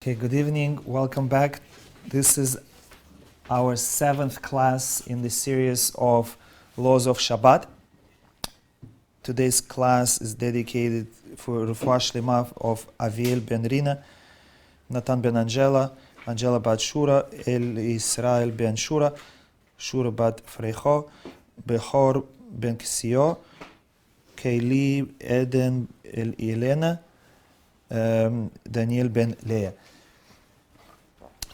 Okay, good evening. Welcome back. This is our 7th class in the series of Laws of Shabbat. Today's class is dedicated for Refuah Shlema of Aviel ben Rina, Natan ben Angela, Angela bat Shura, El Israel ben Shura, Shura bat Frecho, Bechor ben Kisio, Keili Eden el Elena, Daniel ben Leah.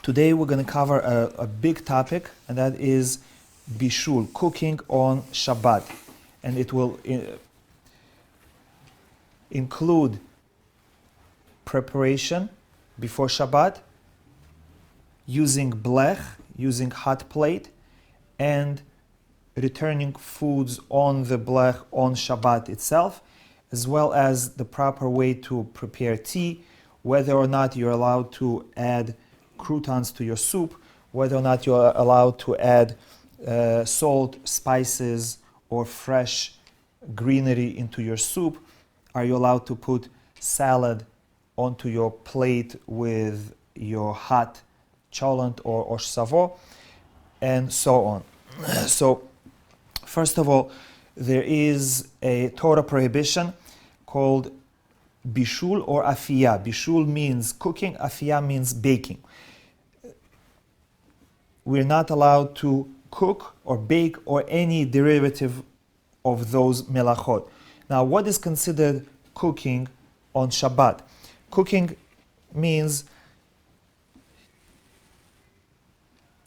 Today we're going to cover a big topic, and that is bishul, cooking on Shabbat. And it will include preparation before Shabbat, using blech, using hot plate, and returning foods on the blech on Shabbat itself, as well as the proper way to prepare tea, whether or not you're allowed to add croutons to your soup, whether or not you're allowed to add salt, spices, or fresh greenery into your soup. Are you allowed to put salad onto your plate with your hot cholent or savo, and so on. So, first of all, there is a Torah prohibition called bishul or afiyah. Bishul means cooking, afiyah means baking. We're not allowed to cook or bake or any derivative of those melachot. Now, what is considered cooking on Shabbat? Cooking means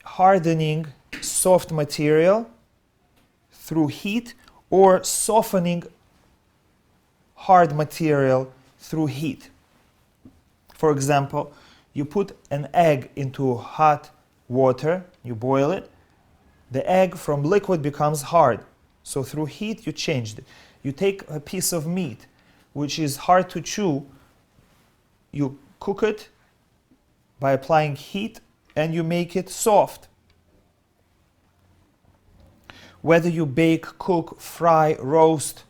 hardening soft material through heat or softening hard material through heat. For example, you put an egg into hot water, you boil it, the egg from liquid becomes hard. So through heat you changed it. You take a piece of meat which is hard to chew, you cook it by applying heat and you make it soft. Whether you bake, cook, fry, roast,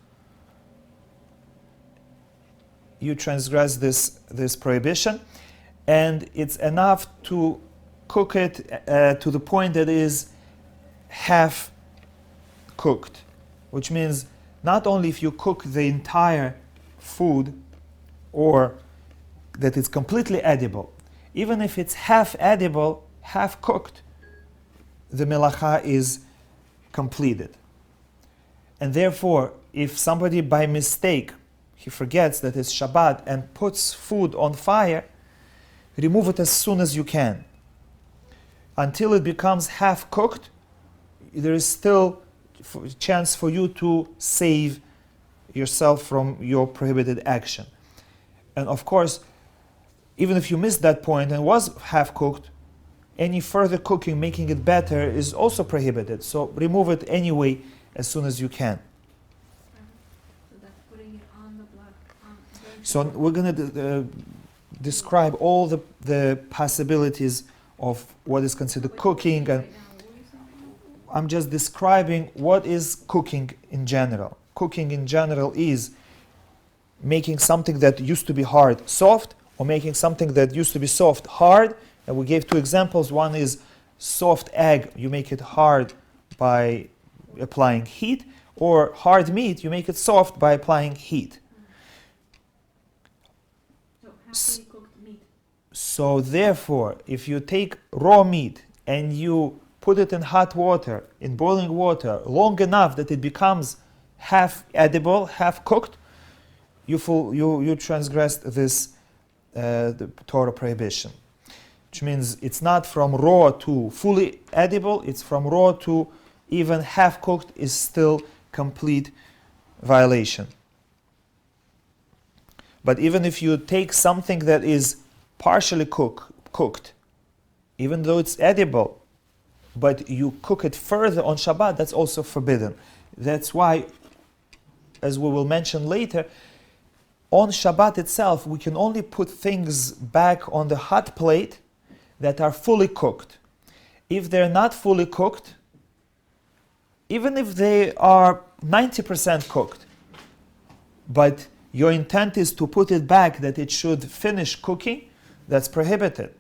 you transgress this prohibition, and it's enough to cook it to the point that it is half cooked, which means not only if you cook the entire food or that it's completely edible, even if it's half edible, half cooked, the melacha is completed. And therefore, if somebody by mistake, he forgets that it's Shabbat and puts food on fire, remove it as soon as you can. Until it becomes half cooked, there is still a chance for you to save yourself from your prohibited action. And of course, even if you missed that point and was half cooked, any further cooking, making it better, is also prohibited. So remove it anyway as soon as you can. So that's putting it on the block. So we're going to describe all the possibilities of what is considered cooking, and I'm just describing what is cooking in general. Cooking in general is making something that used to be hard soft, or making something that used to be soft hard. And we gave two examples. One is soft egg, you make it hard by applying heat, or hard meat, you make it soft by applying heat. So halfway cooked meat. So therefore, if you take raw meat and you put it in hot water, in boiling water, long enough that it becomes half edible, half cooked, you transgressed this the Torah prohibition. Which means it's not from raw to fully edible, it's from raw to even half cooked is still complete violation. But even if you take something that is partially cooked, even though it's edible, but you cook it further on Shabbat, that's also forbidden. That's why, as we will mention later, on Shabbat itself, we can only put things back on the hot plate that are fully cooked. If they're not fully cooked, even if they are 90% cooked, but your intent is to put it back that it should finish cooking, that's prohibited.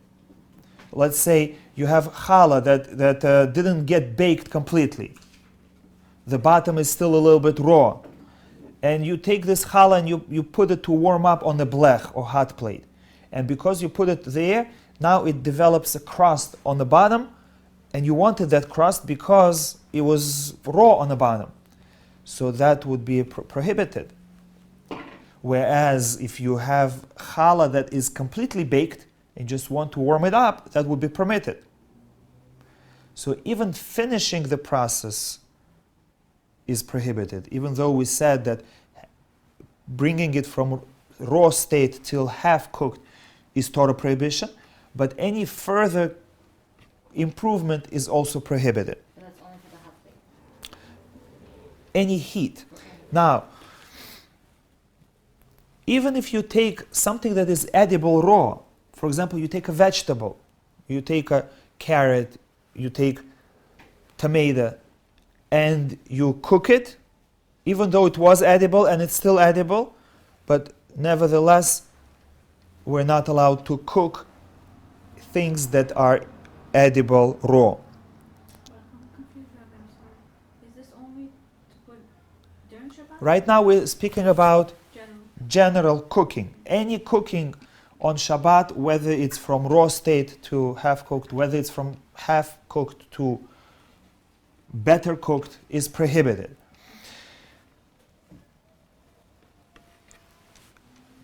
Let's say you have challah that didn't get baked completely. The bottom is still a little bit raw. And you take this challah and you put it to warm up on the blech or hot plate. And because you put it there, now it develops a crust on the bottom, and you wanted that crust because it was raw on the bottom. So that would be prohibited. Whereas if you have challah that is completely baked and just want to warm it up, that would be permitted. So even finishing the process is prohibited, even though we said that bringing it from raw state till half cooked is Torah prohibition, but any further improvement is also prohibited. And that's only for the hot plate. Any heat. Okay. Now, even if you take something that is edible raw, for example, you take a vegetable, you take a carrot, you take tomato, and you cook it, even though it was edible and it's still edible, but nevertheless, we're not allowed to cook things that are edible raw. But I'm confused, Rabbi, I'm sorry. Is this only to put during Shabbat? Right now we're speaking about General. general cooking. Any cooking on Shabbat, whether it's from raw state to half cooked, whether it's from half cooked to better cooked, is prohibited.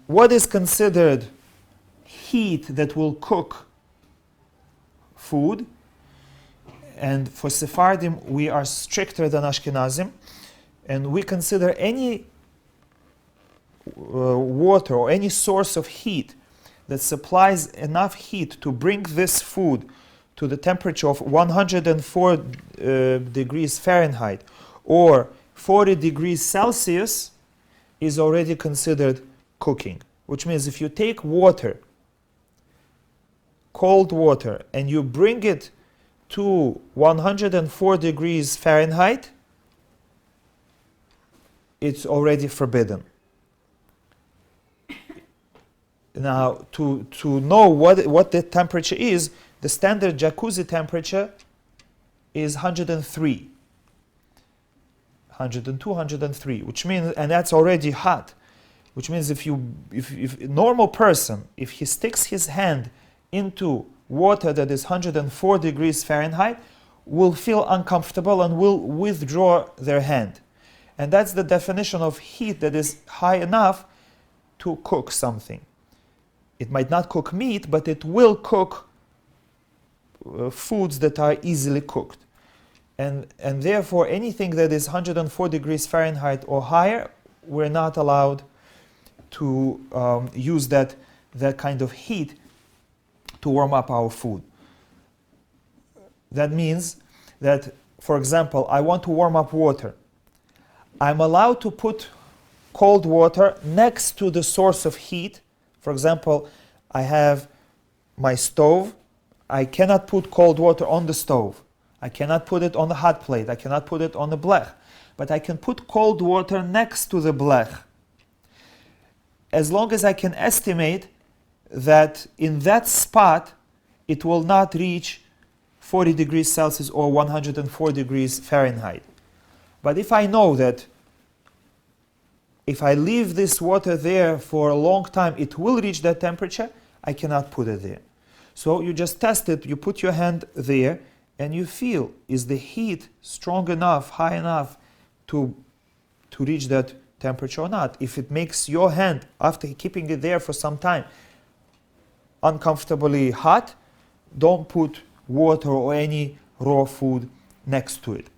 What is considered heat that will cook food? And for Sephardim, we are stricter than Ashkenazim, and we consider any water or any source of heat that supplies enough heat to bring this food to the temperature of 104 degrees Fahrenheit or 40 degrees Celsius is already considered cooking. Which means if you take water, cold water, and you bring it to 104 degrees Fahrenheit, it's already forbidden. Now, to know what the temperature is, the standard jacuzzi temperature is 103. 102, 103, which means, and that's already hot, which means if a normal person, if he sticks his hand into water that is 104 degrees Fahrenheit, will feel uncomfortable and will withdraw their hand. And that's the definition of heat that is high enough to cook something. It might not cook meat, but it will cook foods that are easily cooked. And therefore, anything that is 104 degrees Fahrenheit or higher, we're not allowed to use that kind of heat to warm up our food. That means that, for example, I want to warm up water. I'm allowed to put cold water next to the source of heat. For example, I have my stove. I cannot put cold water on the stove. I cannot put it on the hot plate. I cannot put it on the blech. But I can put cold water next to the blech, as long as I can estimate that in that spot it will not reach 40 degrees Celsius or 104 degrees Fahrenheit. But if I know that if I leave this water there for a long time, it will reach that temperature, I cannot put it there. So you just test it, you put your hand there, and you feel, is the heat strong enough, high enough to reach that temperature or not? If it makes your hand, after keeping it there for some time, uncomfortably hot, don't put water or any raw food next to it.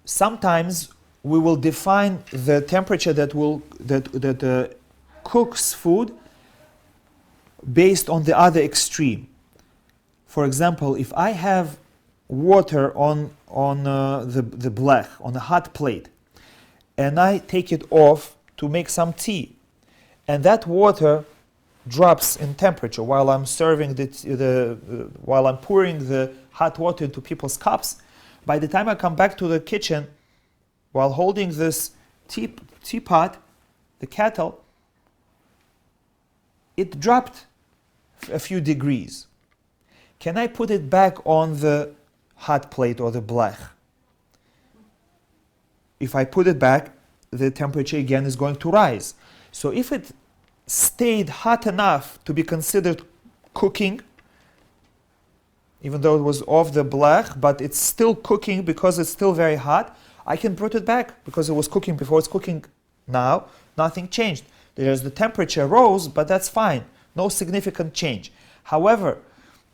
Sometimes we will define the temperature that cooks food based on the other extreme. For example, if I have water on the blech, on a hot plate, and I take it off to make some tea, and that water drops in temperature while I'm serving while I'm pouring the hot water into people's cups, by the time I come back to the kitchen, while holding this teapot, the kettle, it dropped a few degrees. Can I put it back on the hot plate or the blech? If I put it back, the temperature again is going to rise. So if it stayed hot enough to be considered cooking, even though it was off the blech, but it's still cooking because it's still very hot, I can put it back because it was cooking before, it's cooking now, nothing changed. There's the temperature rose, but that's fine, no significant change. However,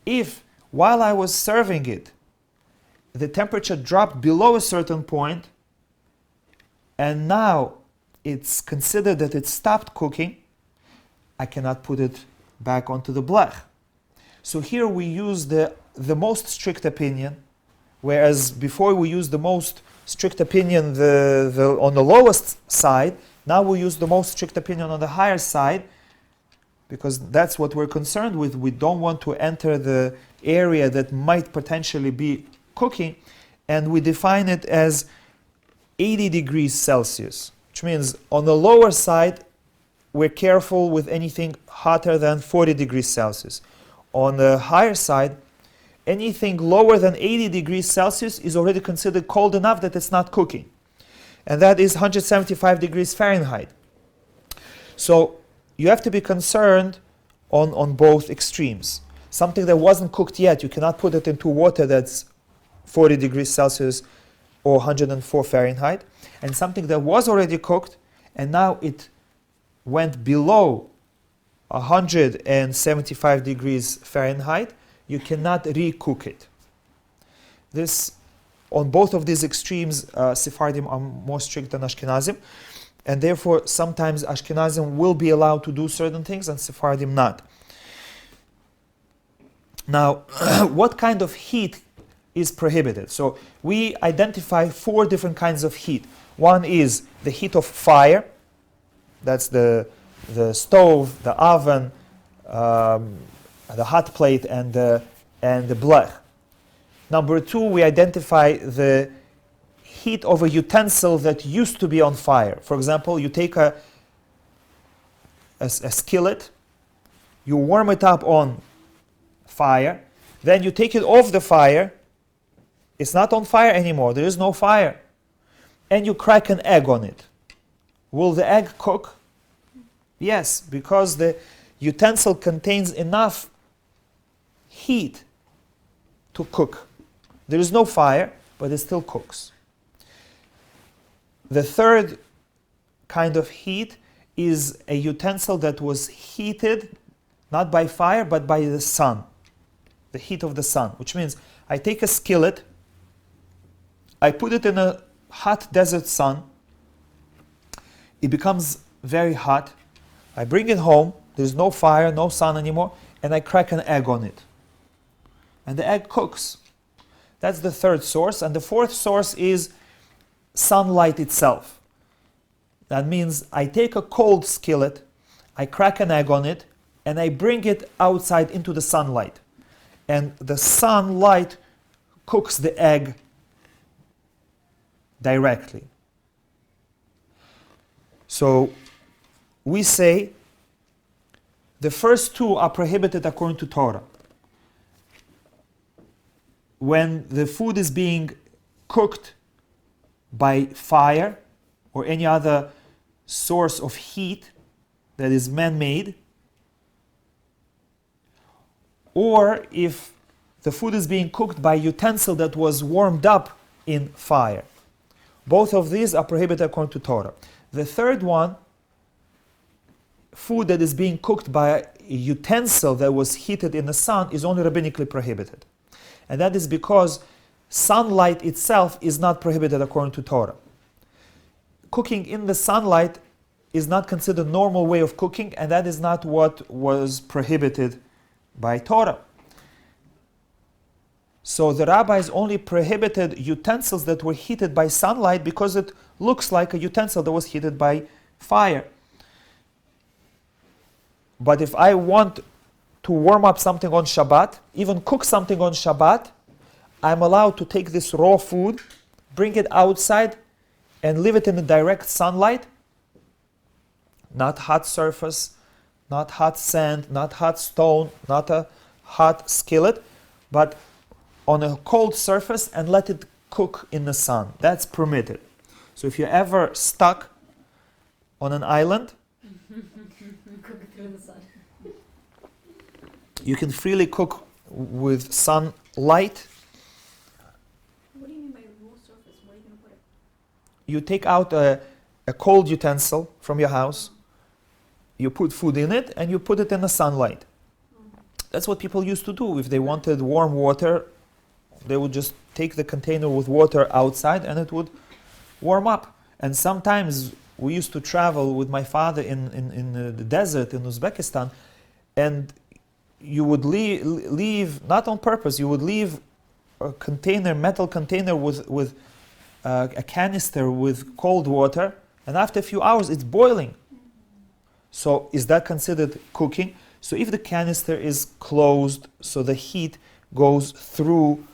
if while I was serving it, the temperature dropped below a certain point, and now it's considered that it stopped cooking, I cannot put it back onto the blech. So here we use the most strict opinion, whereas before we used the most strict opinion on the lowest side, now we use the most strict opinion on the higher side, because that's what we're concerned with. We don't want to enter the area that might potentially be cooking, and we define it as 80 degrees Celsius, which means on the lower side, we're careful with anything hotter than 40 degrees Celsius. On the higher side, anything lower than 80 degrees Celsius is already considered cold enough that it's not cooking. And that is 175 degrees Fahrenheit. So you have to be concerned on both extremes. Something that wasn't cooked yet, you cannot put it into water that's 40 degrees Celsius or 104 Fahrenheit. And something that was already cooked, and now it went below 175 degrees Fahrenheit, you cannot re-cook it. This, on both of these extremes, Sephardim are more strict than Ashkenazim, and therefore sometimes Ashkenazim will be allowed to do certain things and Sephardim not. Now, what kind of heat is prohibited? So we identify 4 different kinds of heat. One is the heat of fire, that's the stove, the oven, the hot plate, and the blech. Number 2, we identify the heat of a utensil that used to be on fire. For example, you take a skillet, you warm it up on fire, then you take it off the fire, it's not on fire anymore, there is no fire, and you crack an egg on it. Will the egg cook? Yes, because the utensil contains enough heat to cook. There is no fire, but it still cooks. The third kind of heat is a utensil that was heated not by fire but by the sun, the heat of the sun, which means I take a skillet, I put it in a hot desert sun, it becomes very hot, I bring it home, there's no fire, no sun anymore, and I crack an egg on it. And the egg cooks. That's the third source. And the fourth source is sunlight itself. That means I take a cold skillet, I crack an egg on it, and I bring it outside into the sunlight. And the sunlight cooks the egg directly. So we say the first 2 are prohibited according to Torah. When the food is being cooked by fire or any other source of heat that is man-made, or if the food is being cooked by utensil that was warmed up in fire. Both of these are prohibited according to Torah. The third one, food that is being cooked by a utensil that was heated in the sun, is only rabbinically prohibited. And that is because sunlight itself is not prohibited according to Torah. Cooking in the sunlight is not considered a normal way of cooking, and that is not what was prohibited by Torah. So the rabbis only prohibited utensils that were heated by sunlight because it looks like a utensil that was heated by fire. But if I want to warm up something on Shabbat, even cook something on Shabbat, I'm allowed to take this raw food, bring it outside, and leave it in the direct sunlight, not hot surface, not hot sand, not hot stone, not a hot skillet, but on a cold surface and let it cook in the sun. That's permitted. So if you're ever stuck on an island, Cook it through the sun. you can freely cook with sunlight. What do you mean by raw surface? Where are you going to put it? You take out a cold utensil from your house, you put food in it, and you put it in the sunlight. That's what people used to do. If they wanted warm water, they would just take the container with water outside and it would warm up. And sometimes we used to travel with my father in the desert in Uzbekistan, and you would leave, not on purpose, you would leave a container, metal container with a canister with cold water, and after a few hours it's boiling. So is that considered cooking? So if the canister is closed, so the heat goes through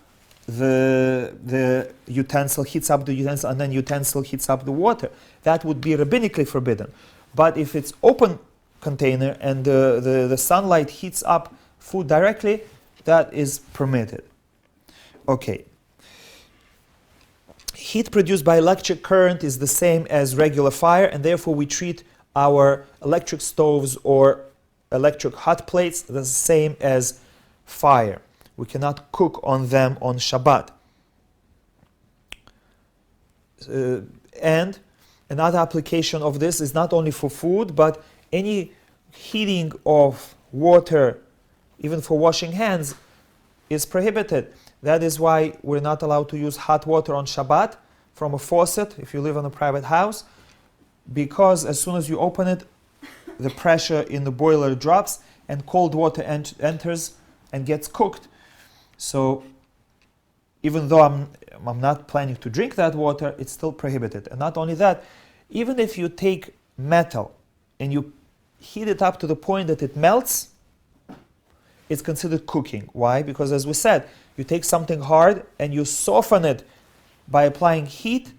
the utensil, heats up the utensil, and then utensil heats up the water, that would be rabbinically forbidden. But if it's open container and the sunlight heats up food directly, that is permitted. Okay. Heat produced by electric current is the same as regular fire, and therefore we treat our electric stoves or electric hot plates the same as fire. We cannot cook on them on Shabbat. And another application of this is not only for food, but any heating of water, even for washing hands, is prohibited. That is why we're not allowed to use hot water on Shabbat from a faucet if you live in a private house, because as soon as you open it, the pressure in the boiler drops and cold water enters and gets cooked. So even though I'm not planning to drink that water, it's still prohibited. And not only that, even if you take metal and you heat it up to the point that it melts, it's considered cooking. Why? Because as we said, you take something hard and you soften it by applying heat,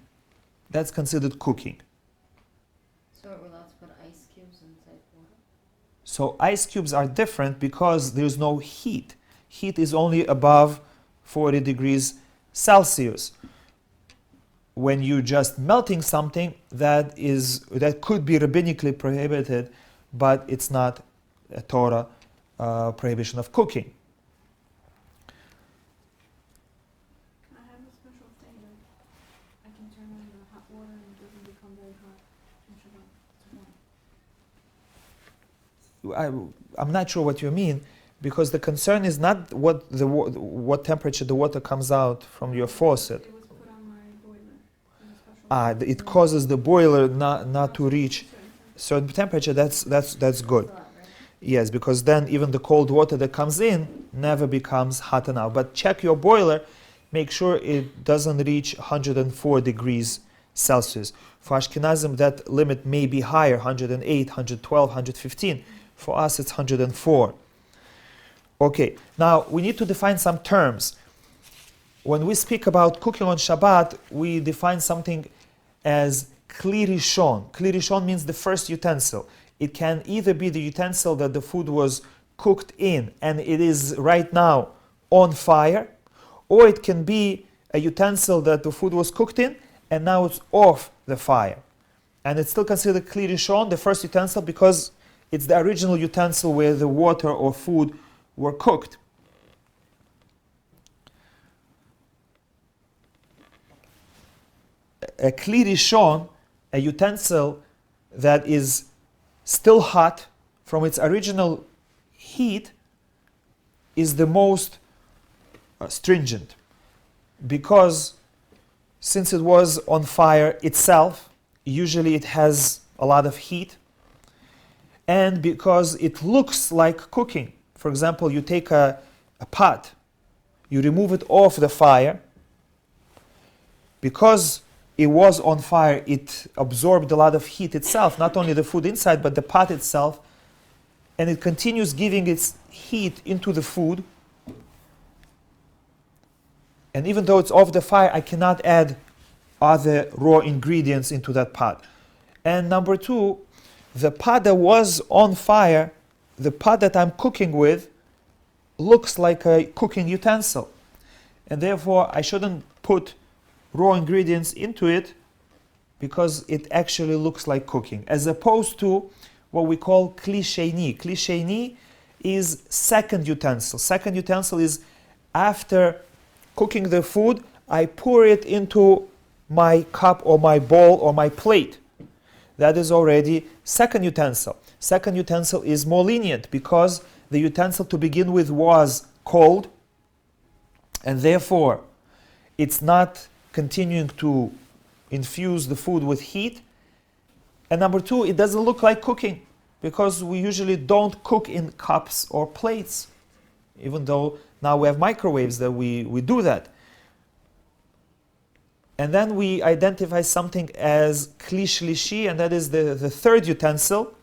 that's considered cooking. So we're allowed to put ice cubes inside water? So ice cubes are different because there's no heat. Heat is only above 40 degrees Celsius. When you're just melting something, that could be rabbinically prohibited, but it's not a Torah prohibition of cooking. I have a special thing that I can turn on the hot water and it doesn't become very hot on Shabbat. I'm not sure what you mean, because the concern is not what temperature the water comes out from your faucet. It was put on my boiler. In a special It causes the boiler not to reach certain temperature. That's good. That's a lot, right? Yes, because then even the cold water that comes in never becomes hot enough. But check your boiler, make sure it doesn't reach 104 degrees Celsius. For Ashkenazim, that limit may be higher, 108, 112, 115. For us, it's 104. Okay, now we need to define some terms. When we speak about cooking on Shabbat, we define something as kli rishon. Kli rishon means the first utensil. It can either be the utensil that the food was cooked in and it is right now on fire, or it can be a utensil that the food was cooked in and now it's off the fire. And it's still considered kli rishon, the first utensil, because it's the original utensil where the water or food were cooked. A kli rishon, a utensil that is still hot from its original heat, is the most stringent, because since it was on fire itself, usually it has a lot of heat, and because it looks like cooking. For example, you take a pot, you remove it off the fire, because it was on fire, it absorbed a lot of heat itself, not only the food inside, but the pot itself, and it continues giving its heat into the food. And even though it's off the fire, I cannot add other raw ingredients into that pot. And number two, the pot that was on fire, the pot that I'm cooking with, looks like a cooking utensil. And therefore, I shouldn't put raw ingredients into it because it actually looks like cooking, as opposed to what we call kli sheini. Kli sheini is second utensil. Second utensil is after cooking the food, I pour it into my cup or my bowl or my plate. That is already second utensil. Second utensil is more lenient because the utensil to begin with was cold, and therefore it's not continuing to infuse the food with heat. And number two, it doesn't look like cooking because we usually don't cook in cups or plates, even though now we have microwaves that we do that. And then we identify something as kli shlishi, and that is the third utensil,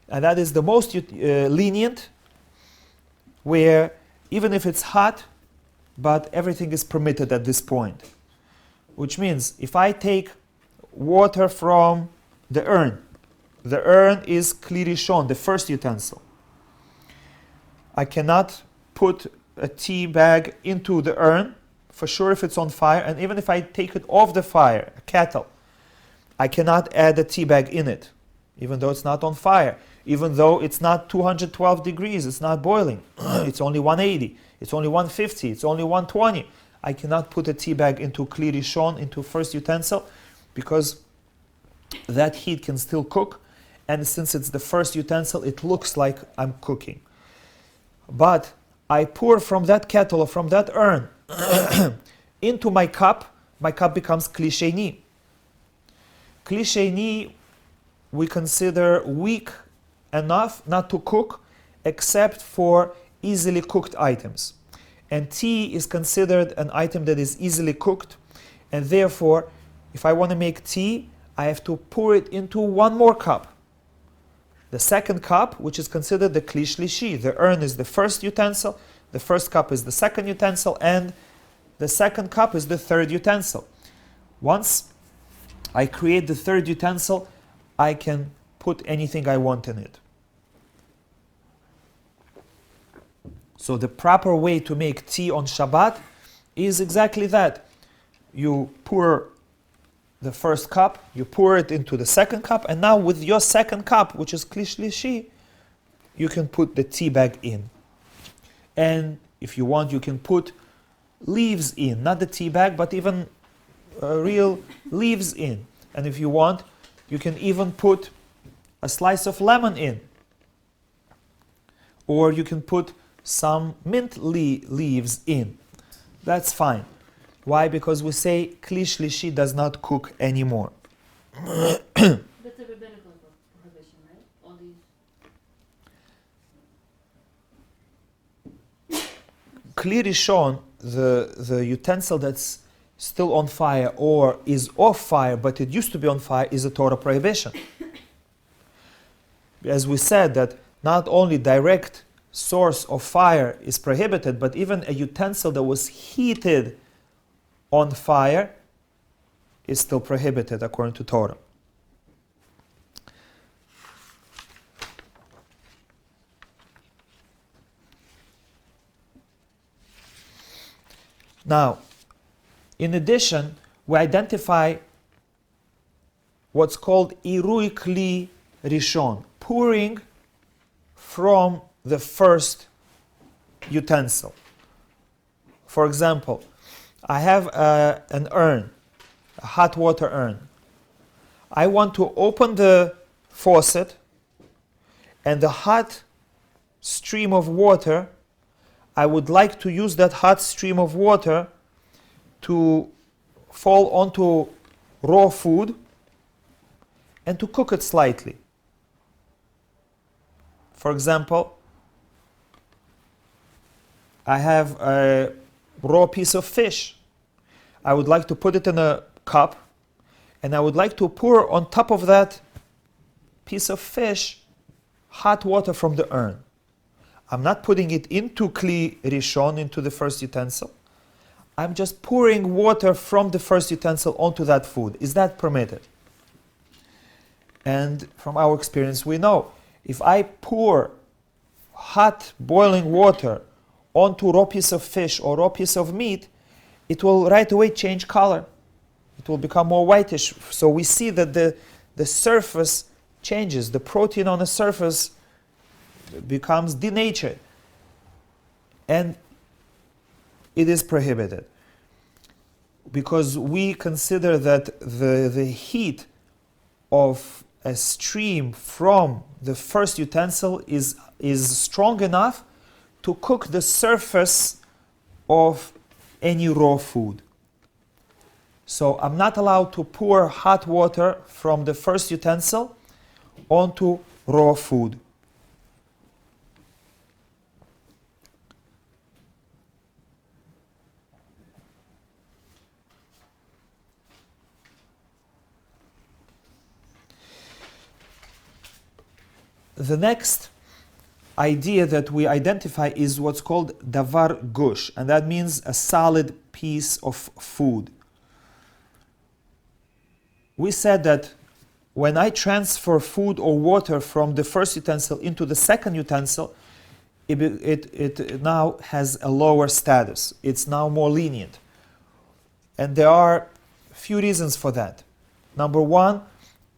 and that is the most lenient, where even if it's hot, but everything is permitted at this point. Which means if I take water from the urn is kli rishon, the first utensil. I cannot put a tea bag into the urn, for sure if it's on fire, and even if I take it off the fire, a kettle, I cannot add a tea bag in it, even though it's not on fire, even though it's not 212 degrees, it's not boiling, it's only 180, it's only 150, it's only 120. I cannot put a tea bag into kli rishon, into first utensil, because that heat can still cook, and since it's the first utensil, it looks like I'm cooking. But I pour from that kettle or from that urn into my cup becomes kli sheini. Kli sheini we consider weak enough not to cook except for easily cooked items. And tea is considered an item that is easily cooked, and therefore if I want to make tea, I have to pour it into one more cup. The second cup, which is considered the kli shlishi, the urn is the first utensil, the first cup is the second utensil, and the second cup is the third utensil. Once I create the third utensil, I can put anything I want in it. So the proper way to make tea on Shabbat is exactly that. You pour the first cup, you pour it into the second cup, and now with your second cup, which is kli shlishi, you can put the tea bag in. And if you want, you can put leaves in, not the tea bag, but even real leaves in. And if you want, you can even put a slice of lemon in. Or you can put some mint leaves in. That's fine. Why? Because we say kli shlishi does not cook anymore. That's a rabbinical prohibition, right? All these. Kli rishon, the utensil that's still on fire or is off fire, but it used to be on fire, is a Torah prohibition. As we said, that not only direct source of fire is prohibited, but even a utensil that was heated on fire is still prohibited according to Torah. Now, in addition, we identify what's called irui kli rishon, pouring from the first utensil. For example, I have an urn, a hot water urn. I want to open the faucet, and the hot stream of water, I would like to use that hot stream of water to fall onto raw food and to cook it slightly. For example, I have a raw piece of fish. I would like to put it in a cup, and I would like to pour on top of that piece of fish hot water from the urn. I'm not putting it into kli rishon, into the first utensil. I'm just pouring water from the first utensil onto that food. Is that permitted? And from our experience, we know if I pour hot boiling water onto raw piece of fish or raw piece of meat, it will right away change color. It will become more whitish. So we see that the surface changes. The protein on the surface becomes denatured. And it is prohibited. Because we consider that the heat of a stream from the first utensil is strong enough to cook the surface of any raw food. So I'm not allowed to pour hot water from the first utensil onto raw food. The next idea that we identify is what's called davar gush, and that means a solid piece of food. We said that when I transfer food or water from the first utensil into the second utensil, it now has a lower status. It's now more lenient. And there are a few reasons for that. Number one,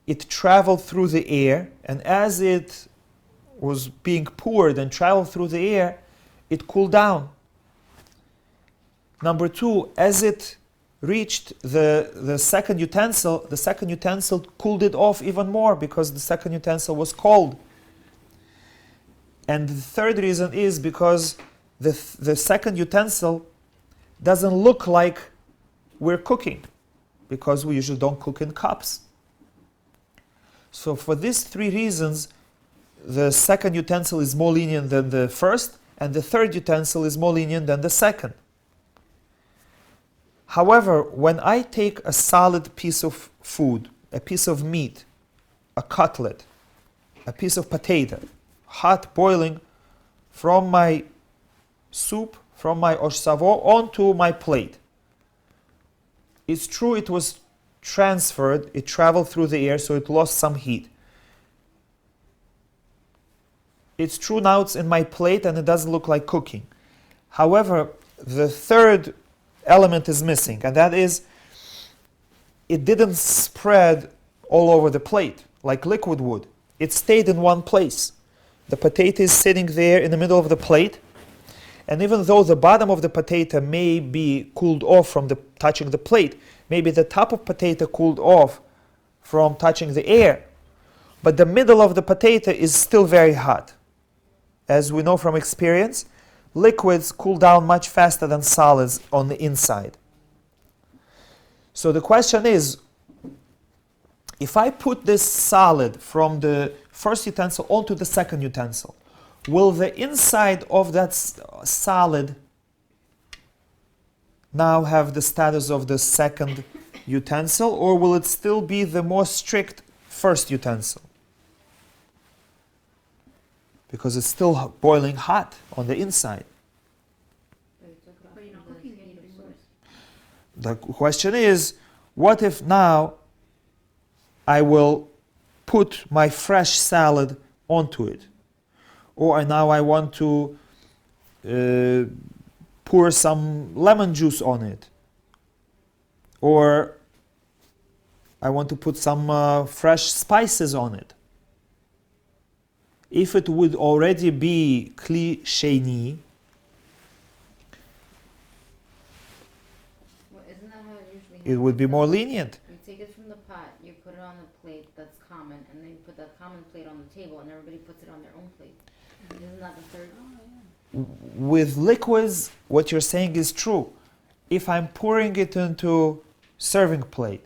it traveled through the air, and as it was being poured and traveled through the air, it cooled down. Number two, as it reached the second utensil cooled it off even more because the second utensil was cold. And the third reason is because the second utensil doesn't look like we're cooking, because we usually don't cook in cups. So for these three reasons, the second utensil is more lenient than the first, and the third utensil is more lenient than the second. However, when I take a solid piece of food, a piece of meat, a cutlet, a piece of potato, hot boiling, from my soup, from my osh savo onto my plate, it's true it was transferred, it traveled through the air, so it lost some heat. It's true now it's in my plate and it doesn't look like cooking. However, the third element is missing, and that is it didn't spread all over the plate like liquid would. It stayed in one place. The potato is sitting there in the middle of the plate, and even though the bottom of the potato may be cooled off from touching the plate, maybe the top of potato cooled off from touching the air, but the middle of the potato is still very hot. As we know from experience, liquids cool down much faster than solids on the inside. So the question is, if I put this solid from the first utensil onto the second utensil, will the inside of that solid now have the status of the second utensil, or will it still be the more strict first utensil? Because it's still boiling hot on the inside. But you're not cooking anything worse. The question is, what if now I will put my fresh salad onto it? Or now I want to pour some lemon juice on it. Or I want to put some fresh spices on it. If it would already be kli sheni, Well, isn't that how it usually happens? it would be more lenient. You take it from the pot, you put it on a plate that's common, and then you put that common plate on the table, and everybody puts it on their own plate. Isn't that the third? With liquids, what you're saying is true. If I'm pouring it into serving plate,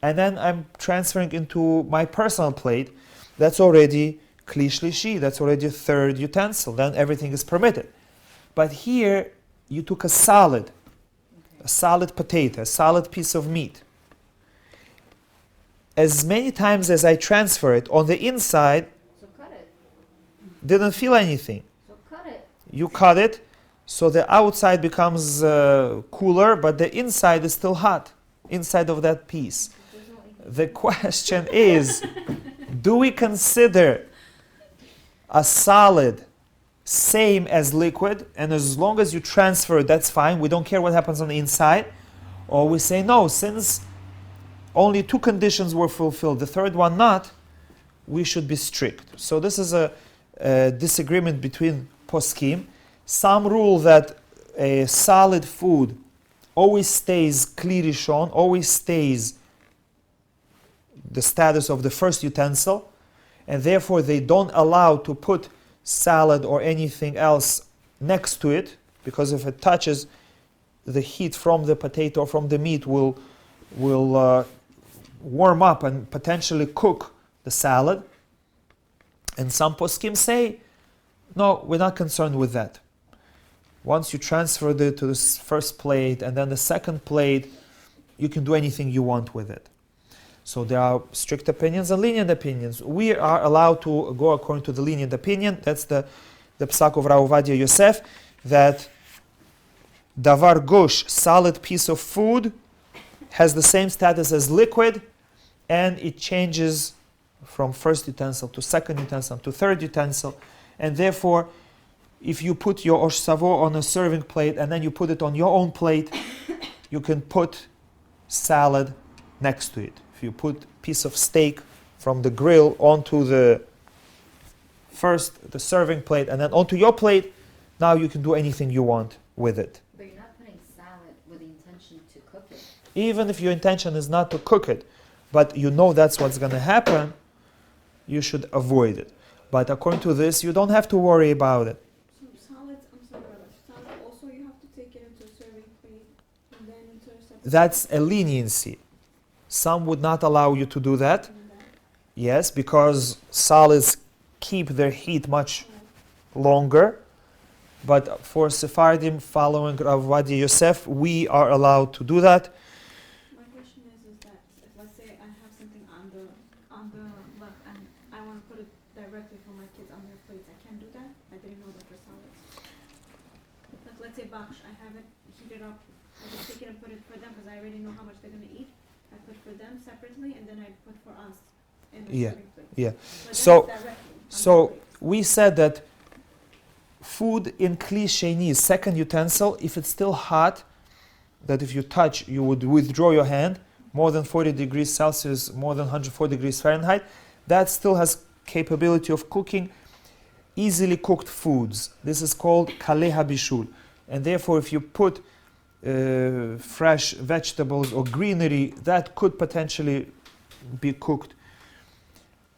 and then I'm transferring into my personal plate, that's already kli shlishi, that's already a third utensil, then everything is permitted. But here, you took a solid potato, a solid piece of meat. As many times as I transfer it, on the inside, So cut it. didn't feel anything. So cut it. You cut it, So the outside becomes cooler, but the inside is still hot, inside of that piece. The question is, do we consider a solid same as liquid, and as long as you transfer it, that's fine, we don't care what happens on the inside? Or we say, no, since only two conditions were fulfilled, the third one not, we should be strict. So this is a disagreement between poskim. Some rule that a solid food always stays kli rishon, always stays the status of the first utensil, and therefore they don't allow to put salad or anything else next to it, because if it touches, the heat from the potato or from the meat will warm up and potentially cook the salad. And some poskim say, no, we're not concerned with that. Once you transfer it to the first plate and then the second plate, you can do anything you want with it. So there are strict opinions and lenient opinions. We are allowed to go according to the lenient opinion. That's the psak of Rav Ovadia Yosef, that davar gush, solid piece of food, has the same status as liquid, and it changes from first utensil to second utensil to third utensil. And therefore, if you put your osh savo on a serving plate and then you put it on your own plate, you can put salad next to it. If you put a piece of steak from the grill onto the serving plate and then onto your plate, now you can do anything you want with it. But you're not putting salad with the intention to cook it. Even if your intention is not to cook it, but you know that's what's going to happen, you should avoid it. But according to this, you don't have to worry about it. So salads, I'm sorry about that. Salad also you have to take it into a serving plate and then into a separate. That's a leniency. Some would not allow you to do that. Yes, because salads keep their heat much longer. But for Sephardim following Rav Ovadia Yosef, we are allowed to do that. My question is that if let's say I have something on the left and I want to put it directly for my kids on their plates, I can't do that? I didn't know that for salads. Like let's say baksh, I have it heated up, I just take it and put it for them because I already know how much they're going to eat. I put for them separately and then I put for us in the serving plate. Yeah. But So- then it's directly on So the plate. we said that food in kli sheni, second utensil, if it's still hot, that if you touch, you would withdraw your hand, more than 40 degrees Celsius, more than 104 degrees Fahrenheit, that still has capability of cooking easily cooked foods. This is called kaleh habishul. And therefore, if you put fresh vegetables or greenery, that could potentially be cooked.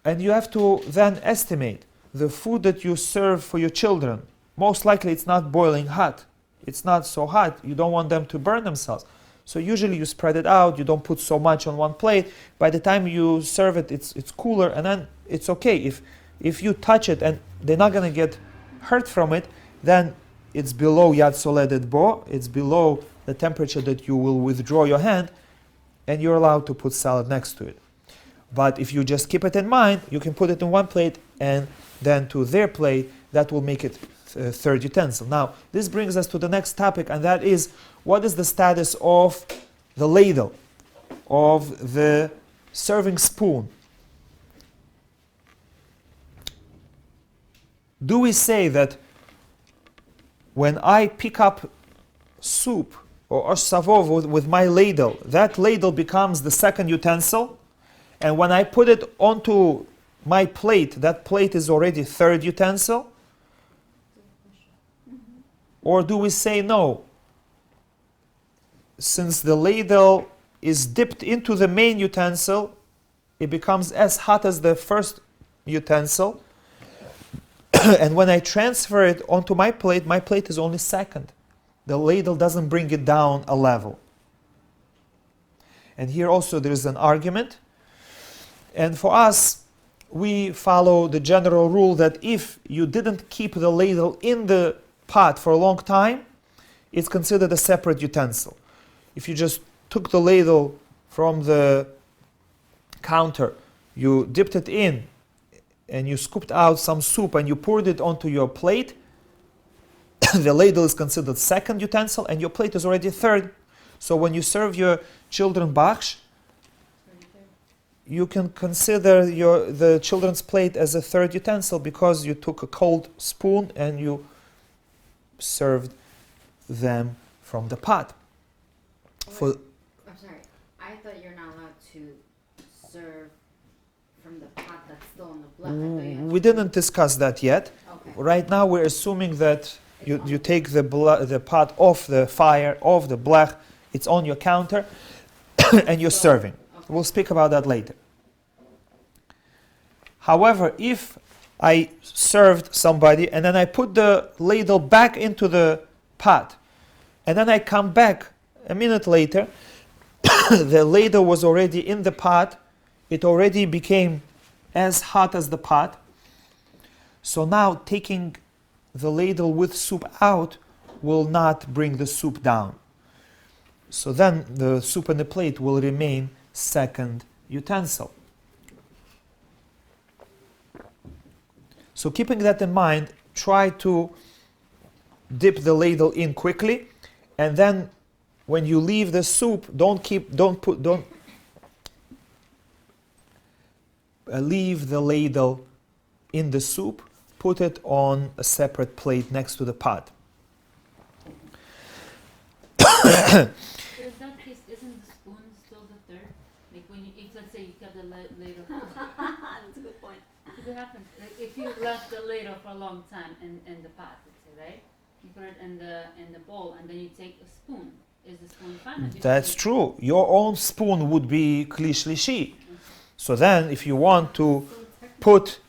And you have to then estimate the food that you serve for your children. Most likely it's not boiling hot. It's not so hot. You don't want them to burn themselves. So usually you spread it out. You don't put so much on one plate. By the time you serve it, it's cooler, and then it's okay. If you touch it and they're not going to get hurt from it, then it's below Yad Soledet Bo. It's below the temperature that you will withdraw your hand, and you're allowed to put salad next to it. But if you just keep it in mind, you can put it in one plate and then to their plate. That will make it third utensil. Now, this brings us to the next topic, and that is, what is the status of the ladle, of the serving spoon? Do we say that when I pick up soup or osh savov with my ladle, that ladle becomes the second utensil, and when I put it onto my plate, that plate is already third utensil? Or do we say no? Since the ladle is dipped into the main utensil, it becomes as hot as the first utensil. And when I transfer it onto my plate is only second. The ladle doesn't bring it down a level. And here also there is an argument. And for us, we follow the general rule that if you didn't keep the ladle in the pot for a long time, it's considered a separate utensil. If you just took the ladle from the counter, you dipped it in, and you scooped out some soup and you poured it onto your plate, the ladle is considered second utensil and your plate is already third. So when you serve your children baksh, you can consider the children's plate as a third utensil because you took a cold spoon and you served them from the pot. I'm sorry. I thought you're not allowed to serve from the pot that's still in the blech. We didn't discuss that yet. Okay. Right now we're assuming that you take the pot off the fire, off the blech, it's on your counter, and you're serving. Okay. We'll speak about that later. However, if I served somebody and then I put the ladle back into the pot, and then I come back a minute later, the ladle was already in the pot, it already became as hot as the pot. So now taking the ladle with soup out will not bring the soup down. So then the soup in the plate will remain second utensil. So keeping that in mind, try to dip the ladle in quickly, and then when you leave the soup, leave the ladle in the soup. Put it on a separate plate next to the pot. Isn't the spoon still the third? Like when you, if let's say you got the ladle. That's a good point. It could happen. Like if you left the ladle for a long time in the pot, let's say, right? You put it in the bowl and then you take a spoon. Is the spoon fine? That's true. Your own spoon would be kli shlishi. So then, if you want to put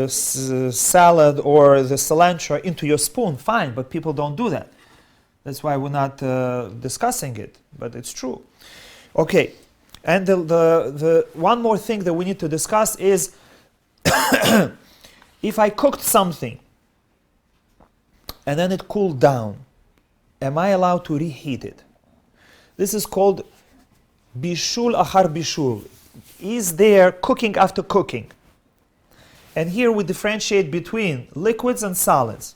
salad or the cilantro into your spoon, fine. But people don't do that. That's why we're not discussing it. But it's true. Okay. And the one more thing that we need to discuss is if I cooked something and then it cooled down, am I allowed to reheat it? This is called bishul achar bishul. Is there cooking after cooking? And here we differentiate between liquids and solids.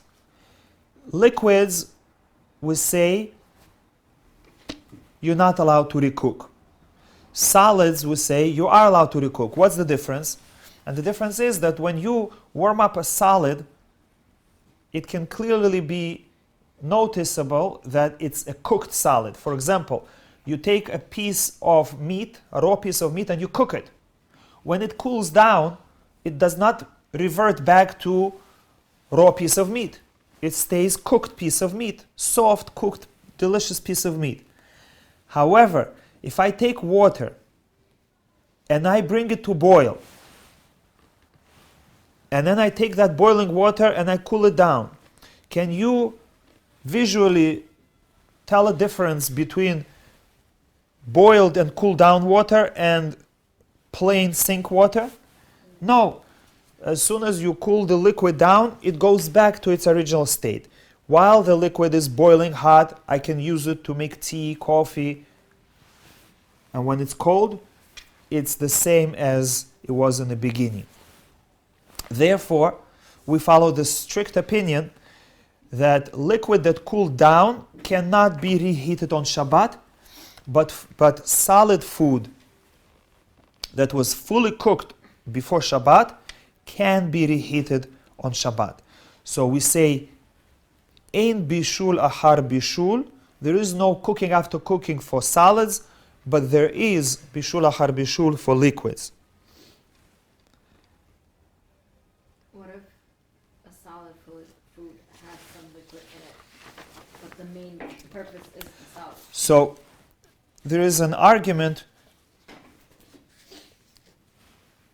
Liquids, we say, you're not allowed to recook. Solids, we say, you are allowed to recook. What's the difference? And the difference is that when you warm up a solid, it can clearly be noticeable that it's a cooked solid. For example, you take a piece of meat, a raw piece of meat, and you cook it. When it cools down, it does not revert back to raw piece of meat. It stays cooked piece of meat, soft, cooked, delicious piece of meat. However, if I take water and I bring it to boil, and then I take that boiling water and I cool it down, can you visually tell a difference between boiled and cooled down water and plain sink water? No. As soon as you cool the liquid down, it goes back to its original state. While the liquid is boiling hot, I can use it to make tea, coffee. And when it's cold, it's the same as it was in the beginning. Therefore, we follow the strict opinion that liquid that cooled down cannot be reheated on Shabbat, but solid food that was fully cooked before Shabbat can be reheated on Shabbat. So we say, Ein bishul achar bishul. There is no cooking after cooking for solids, but there is bishul achar bishul for liquids. What if a solid food has some liquid in it, but the main purpose is the solid? So there is an argument.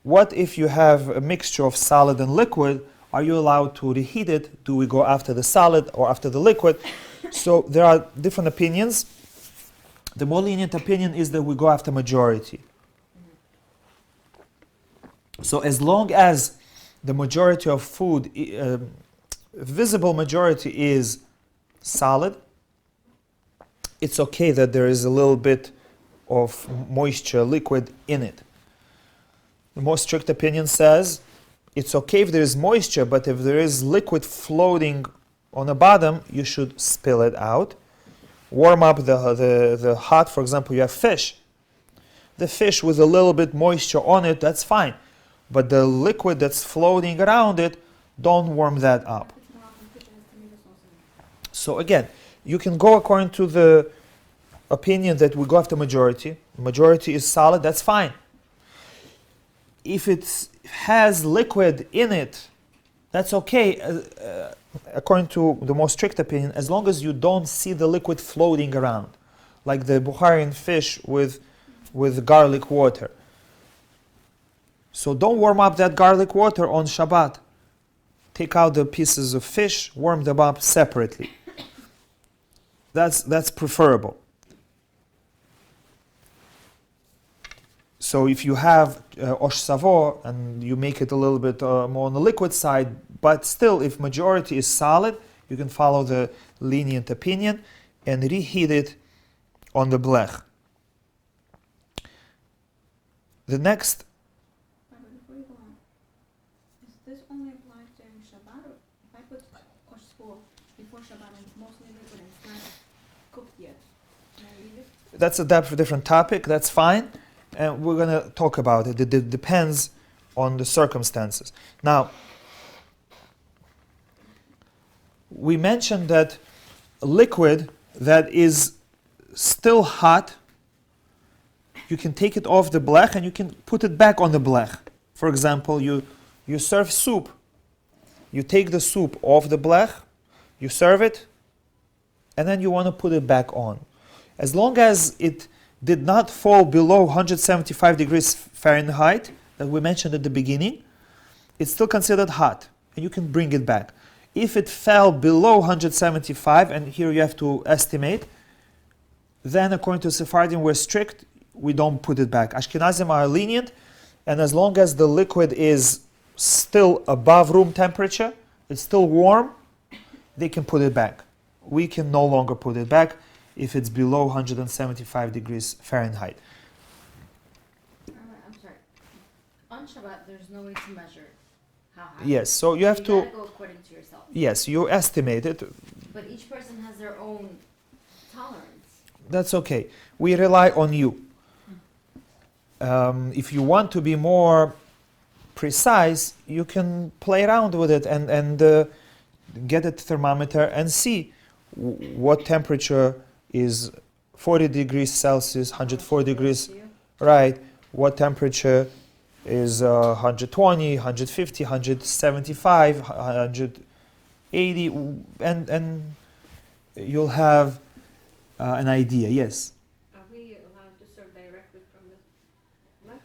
What if you have a mixture of solid and liquid? Are you allowed to reheat it? Do we go after the solid or after the liquid? So there are different opinions. The more lenient opinion is that we go after majority. So as long as the majority of food, visible majority is solid, it's okay that there is a little bit of moisture, liquid in it. The more strict opinion says it's okay if there is moisture, but if there is liquid floating On the bottom, you should spill it out. Warm up the hot, for example, you have fish. The fish with a little bit moisture on it, that's fine. But the liquid that's floating around it, don't warm that up. If it's not often fish, it has tomato sauce in it. So again, you can go according to the opinion that we go after majority. Majority is solid, that's fine. If it has liquid in it, that's okay, according to the most strict opinion, as long as you don't see the liquid floating around, like the Bukharian fish with garlic water. So don't warm up that garlic water on Shabbat. Take out the pieces of fish, warm them up separately. That's preferable. So if you have osh savo and you make it a little bit more on the liquid side, but still if majority is solid, you can follow the lenient opinion and reheat it on the blech. The next, Rabbi, before you go on, is this only applies during Shabbat, or if I put osh sfor before Shabbat and it's mostly liquid and it's not cooked yet, can I leave it? that's a different topic, that's fine, and we're going to talk about it. It depends on the circumstances. Now, we mentioned that liquid that is still hot, you can take it off the blech and you can put it back on the blech. For example, you serve soup. You take the soup off the blech, you serve it, and then you want to put it back on. As long as it did not fall below 175 degrees Fahrenheit, that we mentioned at the beginning, it's still considered hot, and you can bring it back. If it fell below 175, and here you have to estimate, then according to Sephardim, we're strict, we don't put it back. Ashkenazim are lenient, and as long as the liquid is still above room temperature, it's still warm, they can put it back. We can no longer put it back if it's below 175 degrees Fahrenheit. I'm sorry. On Shabbat, there's no way to measure how high. Yes, so you have You to, gotta go according to yourself. yes, you estimate it. But each person has their own tolerance. That's okay. We rely on you. If you want to be more precise, you can play around with it and get a thermometer and see what temperature is 40 degrees Celsius, 104 degrees, right? What temperature is 120, 150, 175, 180, and you'll have an idea. Yes. Are we allowed to serve directly from the blech?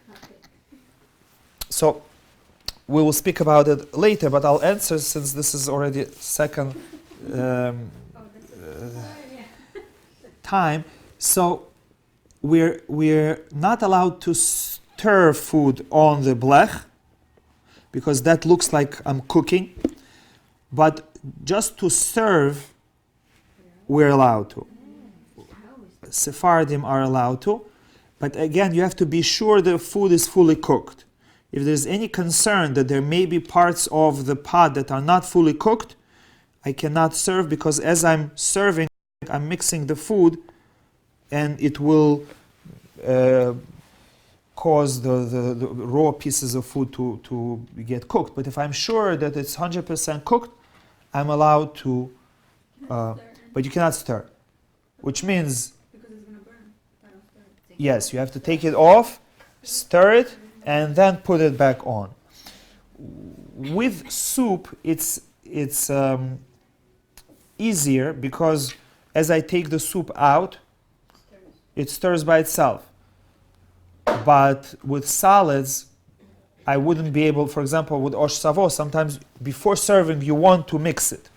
So we will speak about it later, but I'll answer since this is already second time. So we're not allowed to stir food on the blech because that looks like I'm cooking, but just to serve, we're allowed to. Sephardim are allowed to, but again, you have to be sure the food is fully cooked. If there's any concern that there may be parts of the pot that are not fully cooked, I cannot serve because as I'm serving, I'm mixing the food and it will cause the raw pieces of food to get cooked. But if I'm sure that it's 100% cooked, I'm allowed to, but you cannot stir, which means, Because it's going to burn if I don't stir it. yes, you have to take it off, stir it, and then put it back on. With soup, it's easier because as I take the soup out, it stirs by itself. But with solids, I wouldn't be able, for example, with osh savo, sometimes before serving, you want to mix it.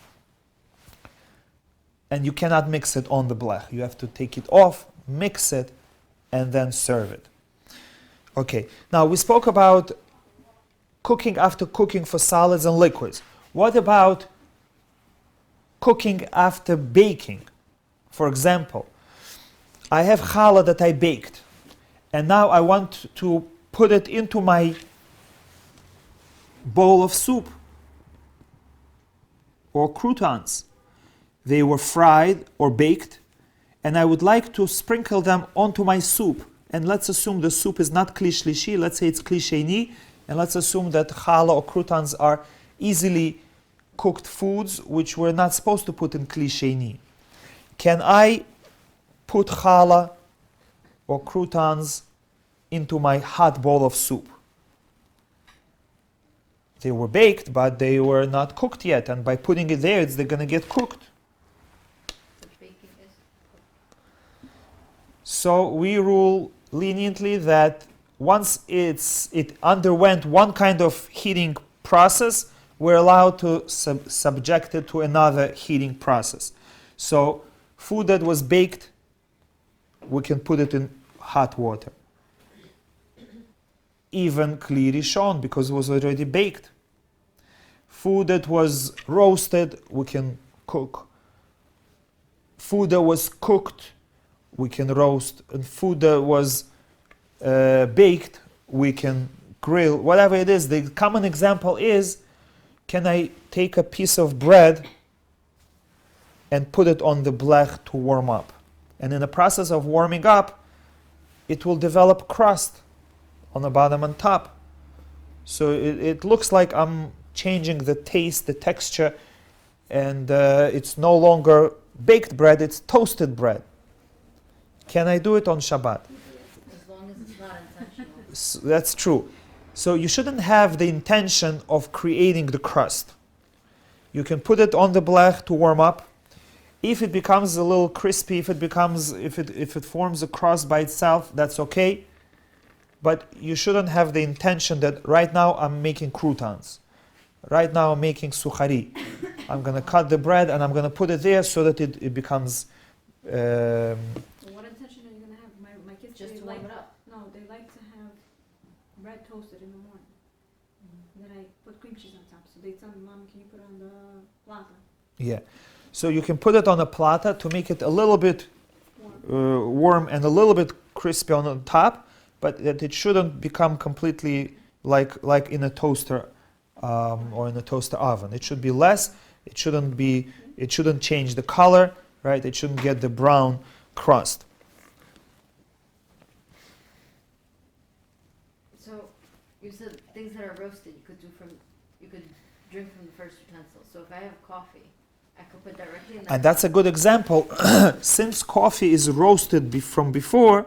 And you cannot mix it on the blech. You have to take it off, mix it, and then serve it. Okay, now we spoke about cooking after cooking for solids and liquids. What about cooking after baking? For example, I have challah that I baked, and now I want to put it into my bowl of soup or croutons. they were fried or baked, and I would like to sprinkle them onto my soup. And let's assume the soup is not kli shlishi, let's say it's kli sheni, and let's assume that challah or croutons are easily cooked foods which we're not supposed to put in kli sheni. Can I put challah or croutons into my hot bowl of soup? They were baked, but they were not cooked yet, and by putting it there, they're going to get cooked. The baking is So we rule leniently that once it underwent one kind of heating process, we're allowed to subject it to another heating process. So food that was baked, we can put it in hot water. Even kli rishon, because it was already baked. Food that was roasted, we can cook. Food that was cooked, we can roast. And food that was baked, we can grill. Whatever it is, the common example is, can I take a piece of bread and put it on the blech to warm up? And in the process of warming up, it will develop crust on the bottom and top. So it looks like I'm changing the taste, the texture, and it's no longer baked bread, it's toasted bread. Can I do it on Shabbat? as long as it's not intentional. So that's true. So you shouldn't have the intention of creating the crust. You can put it on the blech to warm up. If it becomes a little crispy, if it forms a crust by itself, that's okay. But you shouldn't have the intention that right now I'm making croutons. Right now I'm making sukhari. I'm going to cut the bread and I'm going to put it there so that it becomes... So what intention are you gonna have? My kids Just they to warm like it up. no, they like to have bread toasted in the morning. And then I put cream cheese on top. So they tell me, Mom, can you put it on the plata? Yeah. So you can put it on a plata to make it a little bit Warm. warm and a little bit crispy on the top, but that it shouldn't become completely like in a toaster or in a toaster oven. It should be less. It shouldn't change the color, right? It shouldn't get the brown crust. So you said things that are roasted you could drink from the first utensil. So if I have coffee, I could put directly in the And that's a good example. Since coffee is roasted from before,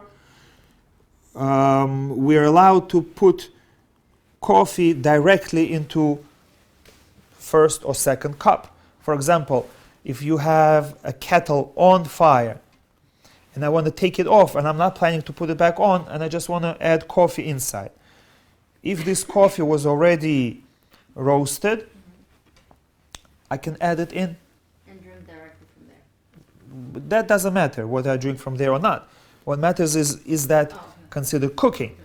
we're allowed to put coffee directly into first or second cup. For example, if you have a kettle on fire and I want to take it off and I'm not planning to put it back on and I just want to add coffee inside. If this coffee was already roasted, I can add it in. and drink directly from there. But that doesn't matter whether I drink from there or not. What matters is that Oh, okay. considered cooking.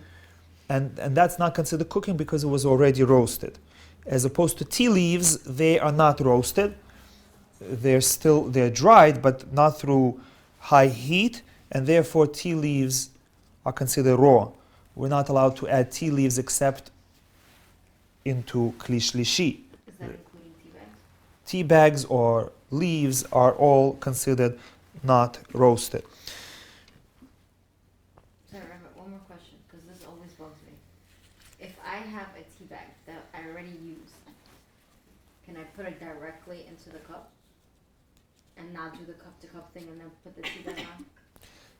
And that's not considered cooking because it was already roasted. As opposed to tea leaves, they are not roasted. They're dried, but not through high heat, and therefore tea leaves are considered raw. We're not allowed to add tea leaves except into kli shlishi. Is that including tea bags? Tea bags or leaves are all considered not roasted. Sorry, Robert, one more question, because this always bugs me. If I have a tea bag that I already used, can I put it directly into the cup? And not do the cup to cup thing and then put the tea bag on?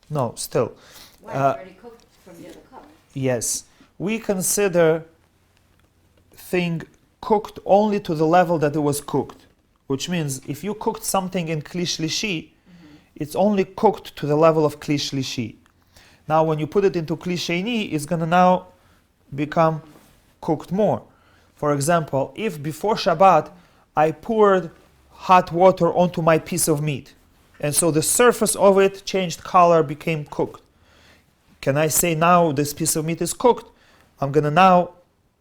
No, still. Why? It's already cooked from the other cup. Yes. We consider thing cooked only to the level that it was cooked. Which means if you cooked something in kli shlishi, it's only cooked to the level of kli shlishi. Now when you put it into kli sheni, it's going to now become cooked more. For example, if before Shabbat I poured hot water onto my piece of meat, and so the surface of it changed color, became cooked. Can I say now this piece of meat is cooked? I'm going to now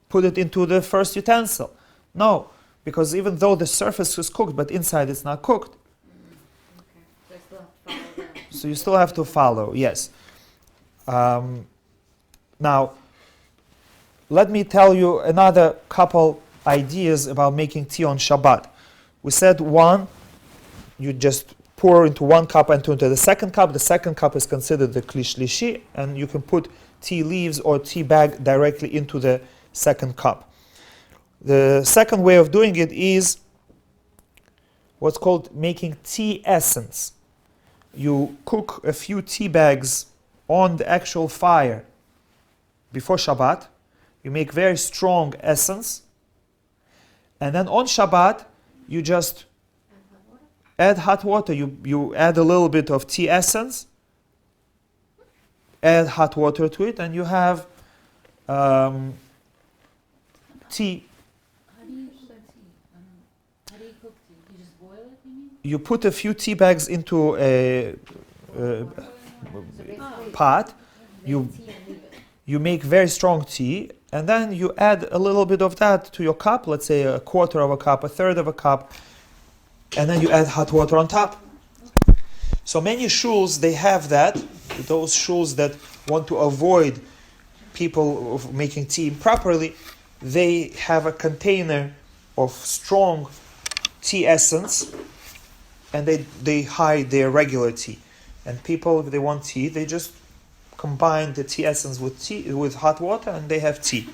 put it into the first utensil. No, because even though the surface is cooked, but inside it's not cooked. Okay, so I still have to follow that. So you still have to follow, yes. Now, let me tell you another couple ideas about making tea on Shabbat. We said one, you just pour into one cup and into the second cup. The second cup is considered the kli shlishi, and you can put tea leaves or tea bag directly into the second cup. The second way of doing it is what's called making tea essence. You cook a few tea bags on the actual fire before Shabbat. You make very strong essence, and then on Shabbat you just add hot water. You add a little bit of tea essence, add hot water to it, and you have tea. How do you cook tea? How do you cook tea? You just boil it, you mean? You put a few tea bags into a So basically, pot. make You tea and leave it. you make very strong tea, and then you add a little bit of that to your cup, let's say a quarter of a cup, a third of a cup, and then you add hot water on top. So many shuls, they have that. Those shuls that want to avoid people of making tea improperly, they have a container of strong tea essence, and they hide their regular tea. And people, if they want tea, they just combine the tea essence with hot water, and they have tea.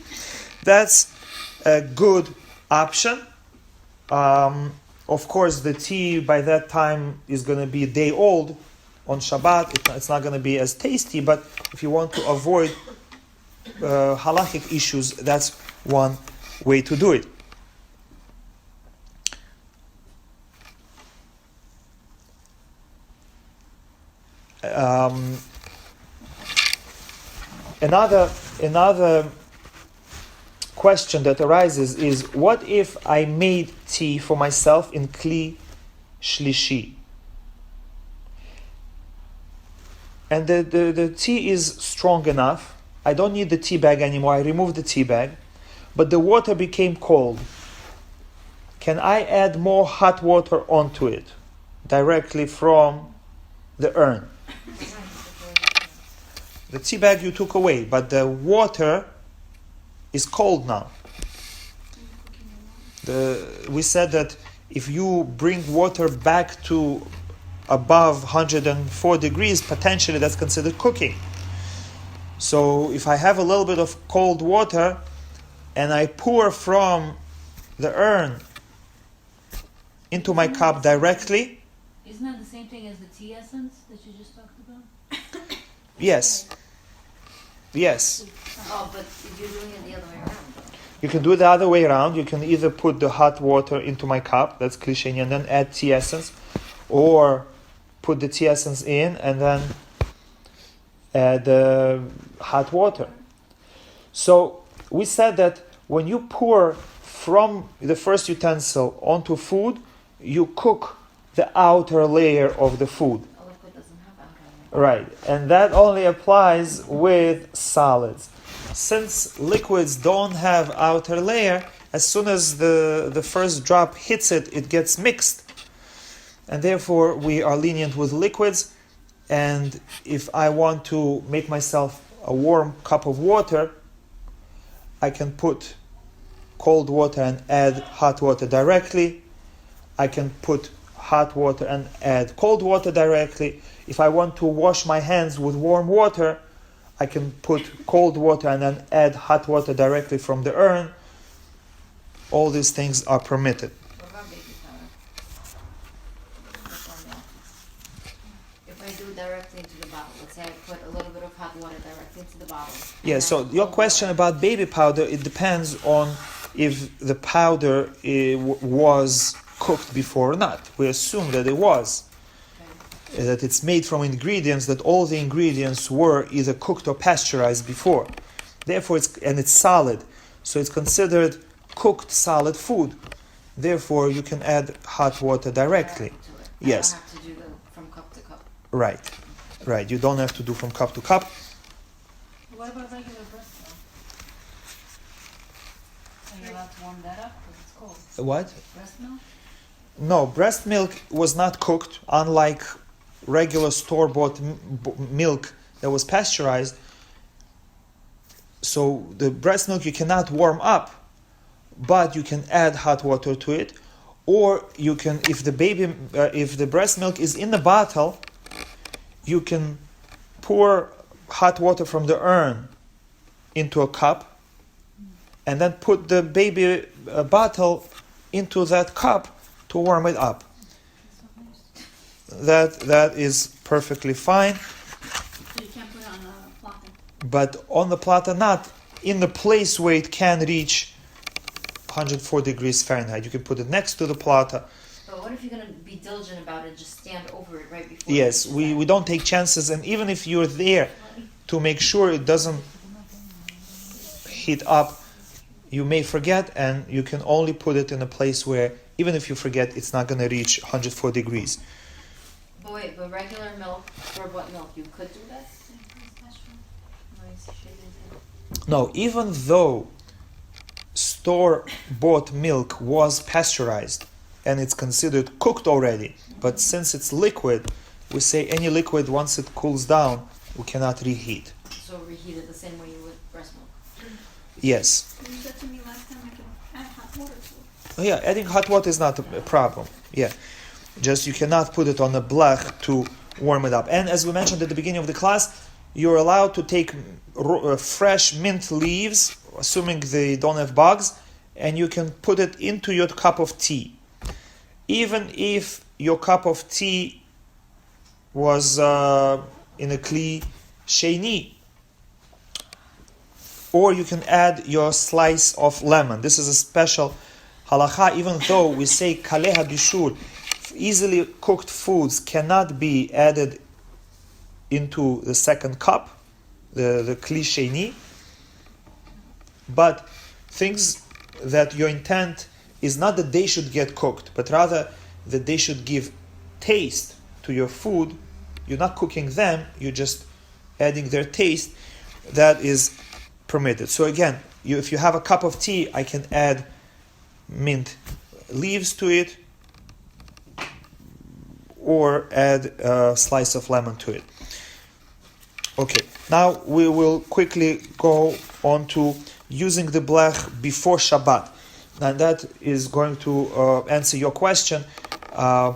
That's a good option. Of course, the tea by that time is going to be a day old on Shabbat. It's not going to be as tasty, but if you want to avoid halachic issues, that's one way to do it. Another question that arises is, what if I made tea for myself in kli shlishi? And the tea is strong enough. I don't need the tea bag anymore. I removed the tea bag, but the water became cold. Can I add more hot water onto it directly from the urn? The tea bag you took away, but the water is cold now. We said that if you bring water back to above 104 degrees, potentially that's considered cooking. So if I have a little bit of cold water and I pour from the urn into my cup directly, Isn't that the same thing as the tea essence that you just talked about? yes. Yes. Oh, but you're doing it the other way around, though. You can do it the other way around. You can either put the hot water into my cup, that's cliche, and then add tea essence, or put the tea essence in and then add hot water. So we said that when you pour from the first utensil onto food, you cook the outer layer of the food. A liquid doesn't have alcohol. Right, and that only applies with solids. Since liquids don't have outer layer, as soon as the first drop hits it, it gets mixed. And therefore, we are lenient with liquids. And if I want to make myself a warm cup of water, I can put cold water and add hot water directly. I can put hot water and add cold water directly. If I want to wash my hands with warm water, I can put cold water and then add hot water directly from the urn. All these things are permitted. What about baby powder? That's on the opposite. If I do it directly into the bottle, let's say I put a little bit of hot water directly into the bottle. Yeah, and so then your cold question water. about baby powder, it depends on if the powder was cooked before or not. We assume that it was. Okay. That it's made from ingredients, that all the ingredients were either cooked or pasteurized before. Therefore, it's solid. So it's considered cooked solid food. Therefore, you can add hot water directly. Direct to it. Yes. I don't have to do from cup to cup. Right. You don't have to do from cup to cup. What about regular breast milk? Are you allowed to warm that up because it's cold? What? Breast milk? No, breast milk was not cooked, unlike regular store-bought milk that was pasteurized. So the breast milk you cannot warm up, but you can add hot water to it, Or you can, if the breast milk is in the bottle, you can pour hot water from the urn into a cup, and then put the baby bottle into that cup to warm it up. That is perfectly fine. So you can't put it on a platter. But on the platter, not in the place where it can reach 104 degrees Fahrenheit. You can put it next to the platter. But what if you're going to be diligent about it, just stand over it right before? Yes, we don't take chances, and even if you're there to make sure it doesn't heat up, you may forget, and you can only put it in a place where, even if you forget, it's not going to reach 104 degrees. But wait, but regular milk, store-bought milk, you could do that? No, even though store-bought milk was pasteurized and it's considered cooked already, but since it's liquid, we say any liquid, once it cools down, we cannot reheat. So reheat it the same way you would breast milk? Yes. You said to me last time I can add hot water to it. Oh, yeah, adding hot water is not a problem. Yeah. Just you cannot put it on a blech to warm it up. And as we mentioned at the beginning of the class, you're allowed to take fresh mint leaves, assuming they don't have bugs, and you can put it into your cup of tea. Even if your cup of tea was in a kli sheni. Or you can add your slice of lemon. This is a special halacha, even though we say kaleha bishur, easily cooked foods cannot be added into the second cup, the kli sheni. But things that your intent is not that they should get cooked, but rather that they should give taste to your food. You're not cooking them, you're just adding their taste. That is permitted. So again, if you have a cup of tea, I can add mint leaves to it, or add a slice of lemon to it. Okay, now we will quickly go on to using the blech before Shabbat. And that is going to answer your question,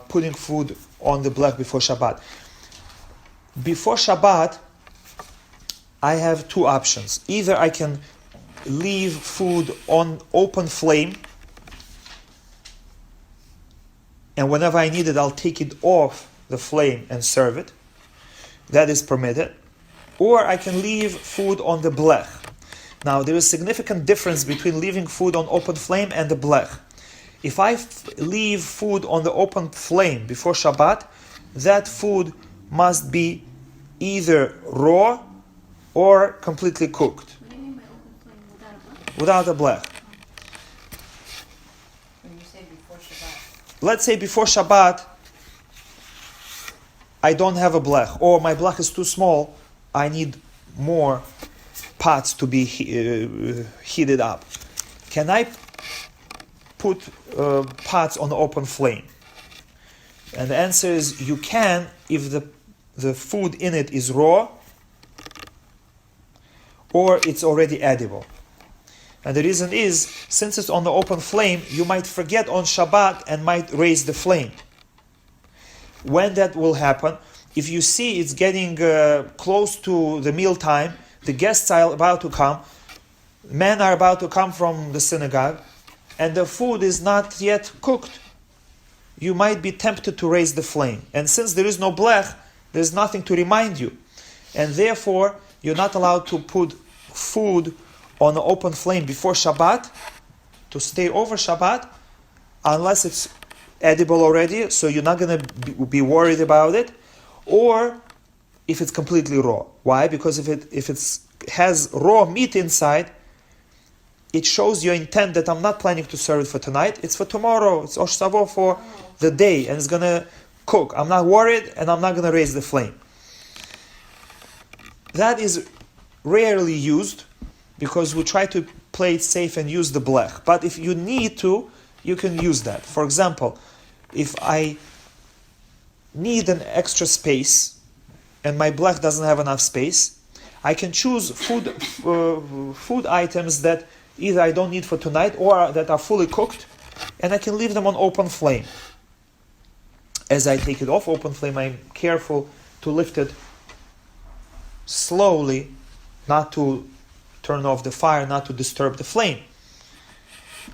putting food on the blech before Shabbat. Before Shabbat, I have two options. Either I can leave food on open flame, and whenever I need it, I'll take it off the flame and serve it. That is permitted. Or I can leave food on the blech. Now, there is a significant difference between leaving food on open flame and the blech. If I leave food on the open flame before Shabbat, that food must be either raw or completely cooked. What do you mean by open flame without a blech? Without a blech. When you say before Shabbat. Let's say before Shabbat, I don't have a blech, or my blech is too small, I need more pots to be heated up. Can I put pots on the open flame? And the answer is you can if the food in it is raw or it's already edible. And the reason is, since it's on the open flame, you might forget on Shabbat and might raise the flame. When that will happen, if you see it's getting close to the meal time, the guests are about to come, men are about to come from the synagogue, and the food is not yet cooked, you might be tempted to raise the flame. And since there is no blech, there's nothing to remind you. And therefore, you're not allowed to put food on the open flame before Shabbat, to stay over Shabbat, unless it's edible already, so you're not going to be worried about it, or if it's completely raw. Why? Because if it has raw meat inside, it shows your intent that I'm not planning to serve it for tonight, it's for tomorrow, it's Osh Savo for the day, and it's going to cook. I'm not worried, and I'm not going to raise the flame. That is rarely used, because we try to play it safe and use the blech. But if you need to, you can use that. For example, if I need an extra space and my blech doesn't have enough space, I can choose food items that either I don't need for tonight or that are fully cooked, and I can leave them on open flame. As I take it off open flame, I'm careful to lift it slowly, not to turn off the fire, not to disturb the flame.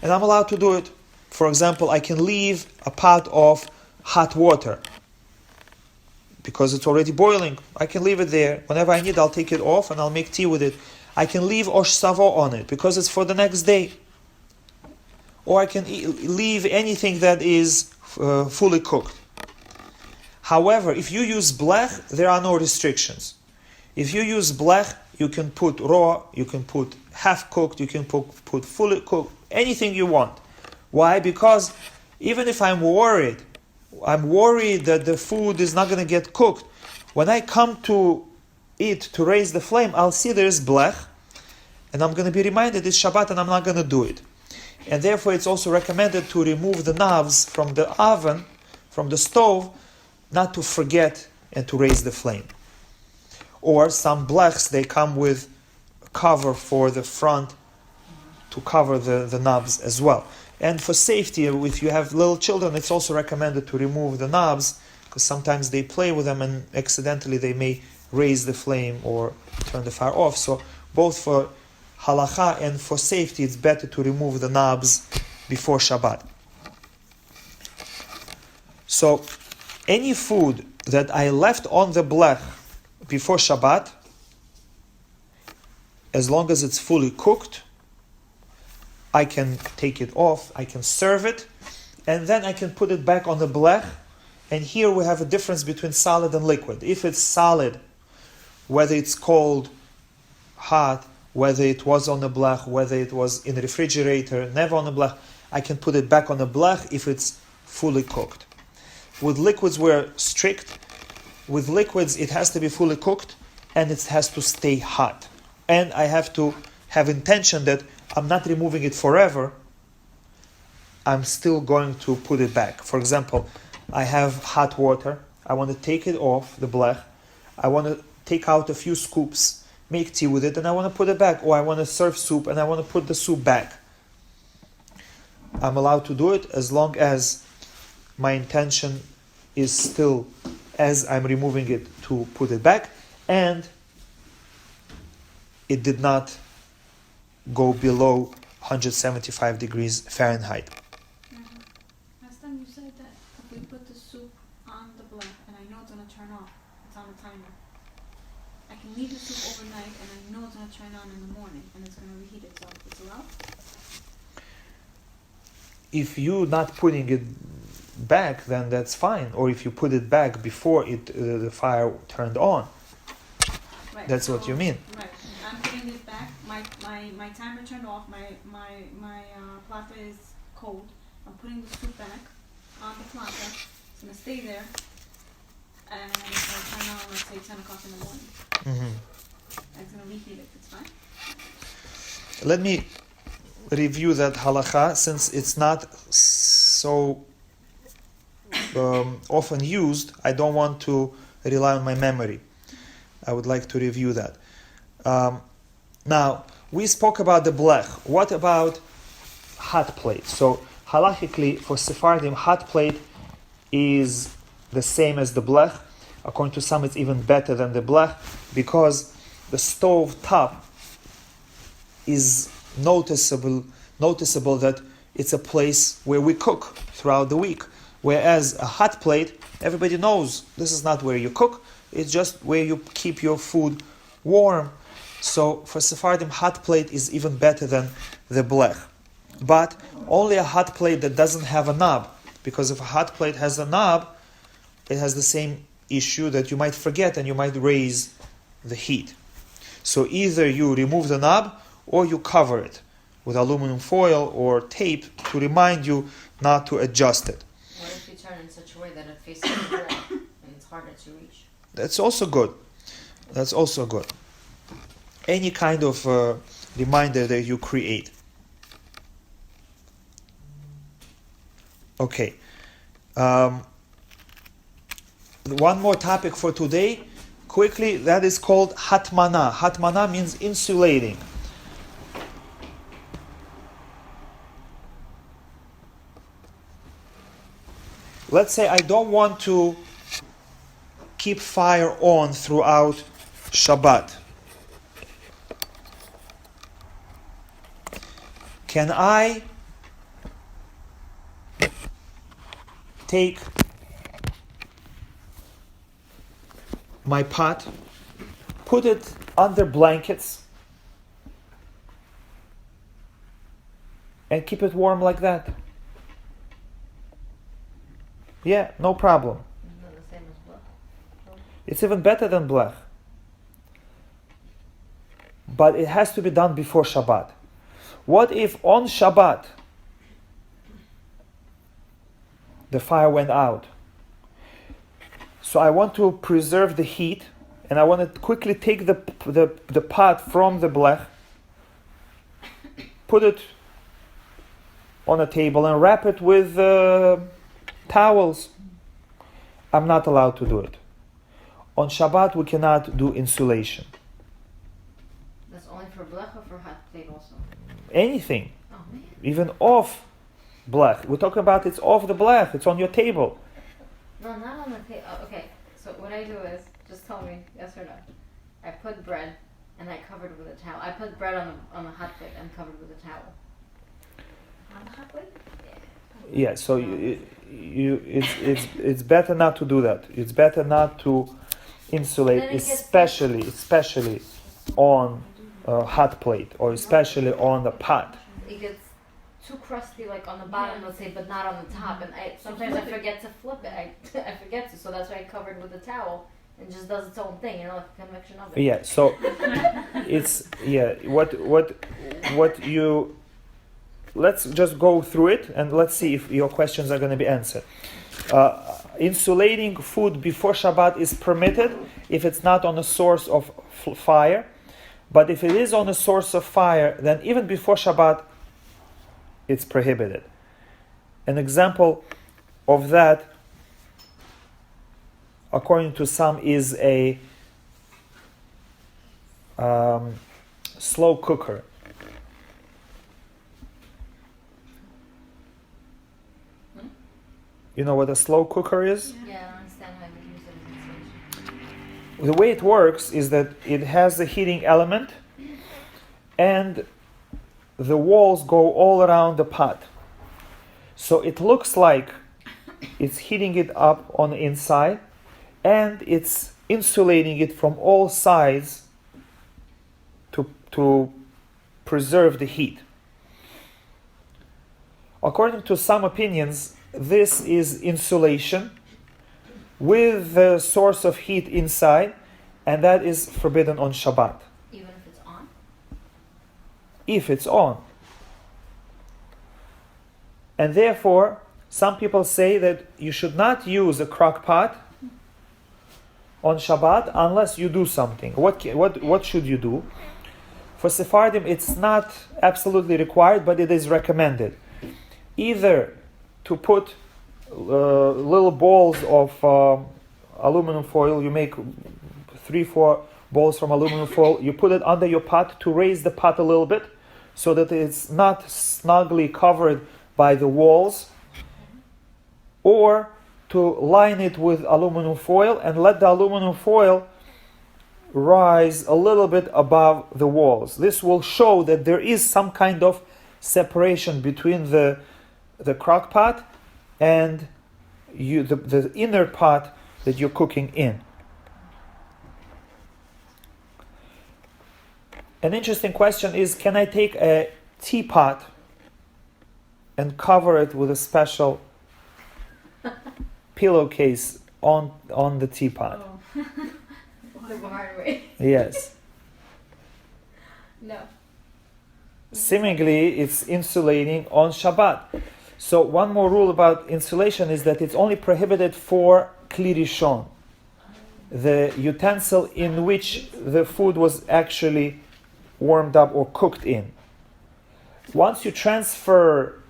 And I'm allowed to do it. For example, I can leave a pot of hot water because it's already boiling. I can leave it there. Whenever I need, I'll take it off and I'll make tea with it. I can leave osh savo on it because it's for the next day. Or I can leave anything that is fully cooked. However, if you use blech, there are no restrictions. If you use blech, you can put raw, you can put half-cooked, you can put fully cooked, anything you want. Why? Because even if I'm worried that the food is not going to get cooked, when I come to it to raise the flame, I'll see there is blech, and I'm going to be reminded it's Shabbat and I'm not going to do it. And therefore it's also recommended to remove the knobs from the oven, from the stove, not to forget and to raise the flame. Or some blechs, they come with a cover for the front to cover the knobs as well. And for safety, if you have little children, it's also recommended to remove the knobs because sometimes they play with them and accidentally they may raise the flame or turn the fire off. So both for halacha and for safety, it's better to remove the knobs before Shabbat. So any food that I left on the blech before Shabbat, as long as it's fully cooked, I can take it off, I can serve it, and then I can put it back on the blech. And here we have a difference between solid and liquid. If it's solid, whether it's cold, hot, whether it was on the blech, whether it was in the refrigerator, never on the blech, I can put it back on the blech if it's fully cooked. With liquids, we're strict. With liquids, it has to be fully cooked and it has to stay hot. And I have to have intention that I'm not removing it forever. I'm still going to put it back. For example, I have hot water. I want to take it off the blech. I want to take out a few scoops, make tea with it, and I want to put it back. Or I want to serve soup and I want to put the soup back. I'm allowed to do it as long as my intention is still, as I'm removing it, to put it back, and it did not go below 175 degrees Fahrenheit. Last time you said that if we put the soup on the blech and I know it's going to turn off, it's on the timer, I can leave the soup overnight and I know it's going to turn on in the morning and it's going to reheat itself. It's allowed? If you're not putting it back, then that's fine. Or if you put it back before the fire turned on, Right. that's what you mean. Right. I'm putting it back. My timer turned off. My plata is cold. I'm putting the soup back on the plata. It's gonna stay there, and it's gonna turn on. Let's say 10 o'clock in the morning. Mm-hmm. It's gonna reheat it. It's fine. Let me review that halacha, since it's not so often used. I don't want to rely on my memory. I would like to review that. Now, we spoke about the blech. What about hot plate? So, halachically, for Sephardim, hot plate is the same as the blech. According to some, it's even better than the blech because the stove top is noticeable that it's a place where we cook throughout the week. Whereas a hot plate, everybody knows this is not where you cook, it's just where you keep your food warm. So for Sephardim, hot plate is even better than the blech. But only a hot plate that doesn't have a knob, because if a hot plate has a knob, it has the same issue that you might forget and you might raise the heat. So either you remove the knob or you cover it with aluminum foil or tape to remind you not to adjust it. What if you turn in such a way that it faces the wall and it's harder to reach? That's also good. Any kind of reminder that you create. Okay. One more topic for today, quickly, that is called hatmana. Hatmana means insulating. let's say I don't want to keep fire on throughout Shabbat. Can I take my pot, put it under blankets, and keep it warm like that? Yeah, no problem. Isn't that the same as blech? It's even better than blech. But it has to be done before Shabbat. What if on Shabbat the fire went out? So I want to preserve the heat, and I want to quickly take the pot from the blech, put it on a table and wrap it with towels. I'm not allowed to do it. On Shabbat we cannot do insulation. That's only for blech or for hot plate also? Anything, Oh man. even off blech. We're talking about it's off the blech, it's on your table. No, not on the table. Oh, okay, so what I do is, just tell me yes or no. I put bread and I covered it with a towel. I put bread on the hot plate and covered with a towel. On the hot plate? Yeah. Yeah, so it's better not to do that. It's better not to insulate, Then it gets especially on a hot plate or especially on the pot. It gets too crusty, like on the bottom, let's say, but not on the top. And sometimes I forget to flip it. I forget to, so that's why I covered with a towel and just does its own thing, like a convection oven. Yeah, so it's what you. Let's just go through it and let's see if your questions are going to be answered. Insulating food before Shabbat is permitted if it's not on a source of fire. But if it is on a source of fire, then even before Shabbat, it's prohibited. An example of that, according to some, is a slow cooker. You know what a slow cooker is? Yeah, I don't understand how you use it as insulation. The way it works is that it has a heating element and the walls go all around the pot. So it looks like it's heating it up on the inside and it's insulating it from all sides to preserve the heat. According to some opinions, this is insulation with the source of heat inside, and that is forbidden on Shabbat. Even if it's on? If it's on. And therefore, some people say that you should not use a crock pot on Shabbat unless you do something. What should you do? For Sephardim, it's not absolutely required, but it is recommended. Either to put little balls of aluminum foil, you make 3-4 balls from aluminum foil, you put it under your pot to raise the pot a little bit so that it's not snugly covered by the walls, or to line it with aluminum foil and let the aluminum foil rise a little bit above the walls. This will show that there is some kind of separation between the crock pot and the inner pot that you're cooking in. An interesting question is, can I take a teapot and cover it with a special pillowcase on the teapot? Oh. The hard way. Yes. No. Seemingly, it's insulating on Shabbat. So one more rule about insulation is that it's only prohibited for kli rishon, the utensil in which the food was actually warmed up or cooked in. Once you transfer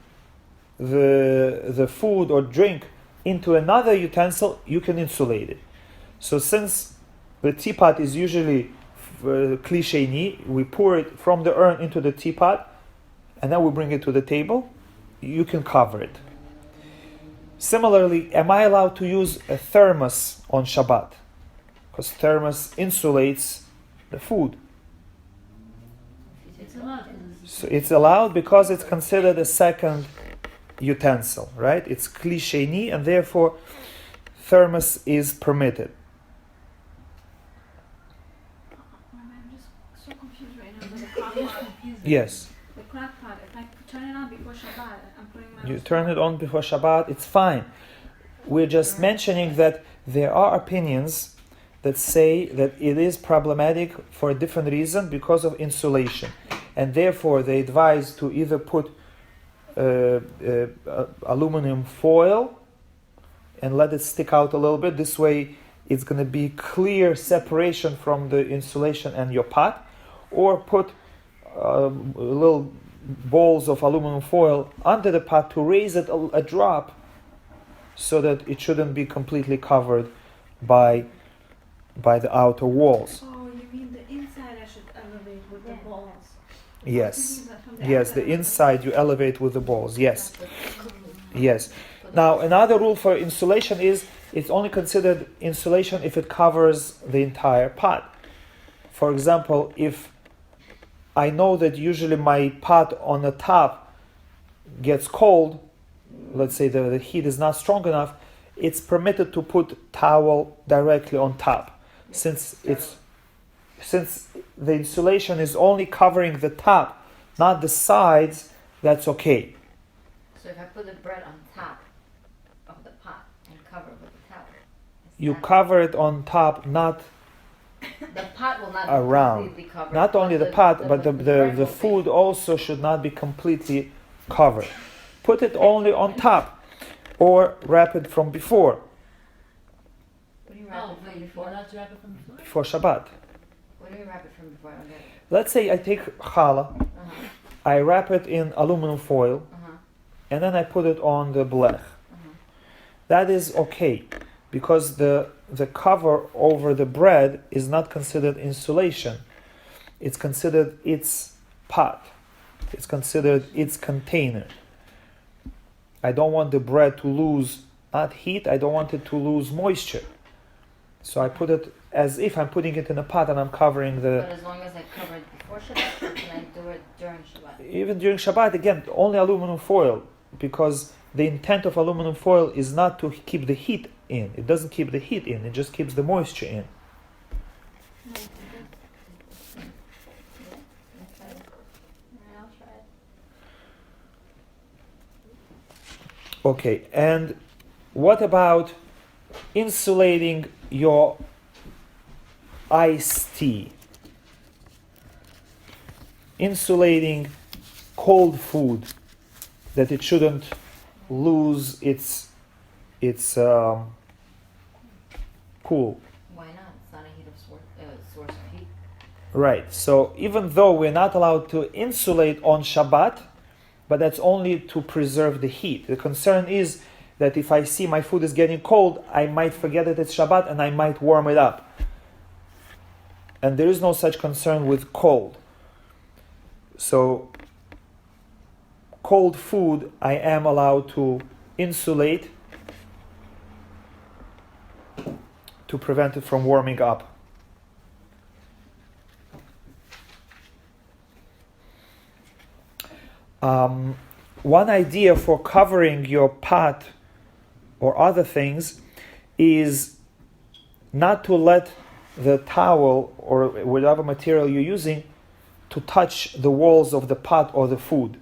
the food or drink into another utensil, you can insulate it. So since the teapot is usually kli sheni, we pour it from the urn into the teapot, and then we bring it to the table, you can cover it. Similarly, am I allowed to use a thermos on Shabbat? Because thermos insulates the food. It's allowed. So it's allowed because it's considered a second utensil, right? It's kli sheni, and therefore thermos is permitted. I'm just so confused right now with the crock pot. Yes, The crock pot, if I turn it on before Shabbat, I'm putting my you turn it on before Shabbat, it's fine. We're just mentioning that there are opinions that say that it is problematic for a different reason because of insulation. And therefore they advise to either put aluminum foil and let it stick out a little bit. This way it's going to be clear separation from the insulation and your pot, or put little balls of aluminum foil under the pot to raise it a drop so that it shouldn't be completely covered by the outer walls. Oh, you mean the inside I should elevate with the balls? Yes. Yes, the inside you elevate with the balls. Yes. Yes. Now, another rule for insulation is it's only considered insulation if it covers the entire pot. For example, if I know that usually my pot on the top gets cold, let's say the heat is not strong enough, it's permitted to put towel directly on top. Since the insulation is only covering the top, not the sides, that's okay. So if I put the bread on top of the pot and cover it with the towel, You cover it on top, not the pot will not around. be completely covered. Not only the pot, but bread the will food also should not be completely covered. Put it only on top, or wrap it from before, What do you wrap it from before? You're allowed to wrap it from before? before Shabbat. What do you wrap it from before? I don't get it. Let's say I take challah, Uh-huh. I wrap it in aluminum foil, Uh-huh. and then I put it on the blech. Uh-huh. That is okay, because the cover over the bread is not considered insulation. It's considered its pot. It's considered its container. I don't want the bread to lose not heat, I don't want it to lose moisture. So I put it as if I'm putting it in a pot and I'm covering But as long as I cover it before Shabbat, or can I do it during Shabbat? even during Shabbat, again, only aluminum foil, because the intent of aluminum foil is not to keep the heat in. It doesn't keep the heat in, it just keeps the moisture in. I'll try it. Okay, and what about insulating your iced tea? Insulating cold food, that it shouldn't lose its cool. Why not? It's not a heat of source of heat. Right, so even though we're not allowed to insulate on Shabbat, but that's only to preserve the heat. The concern is that if I see my food is getting cold, I might forget that it's Shabbat and I might warm it up. And there is no such concern with cold. So, cold food I am allowed to insulate to prevent it from warming up. One idea for covering your pot or other things is not to let the towel or whatever material you're using to touch the walls of the pot or the food.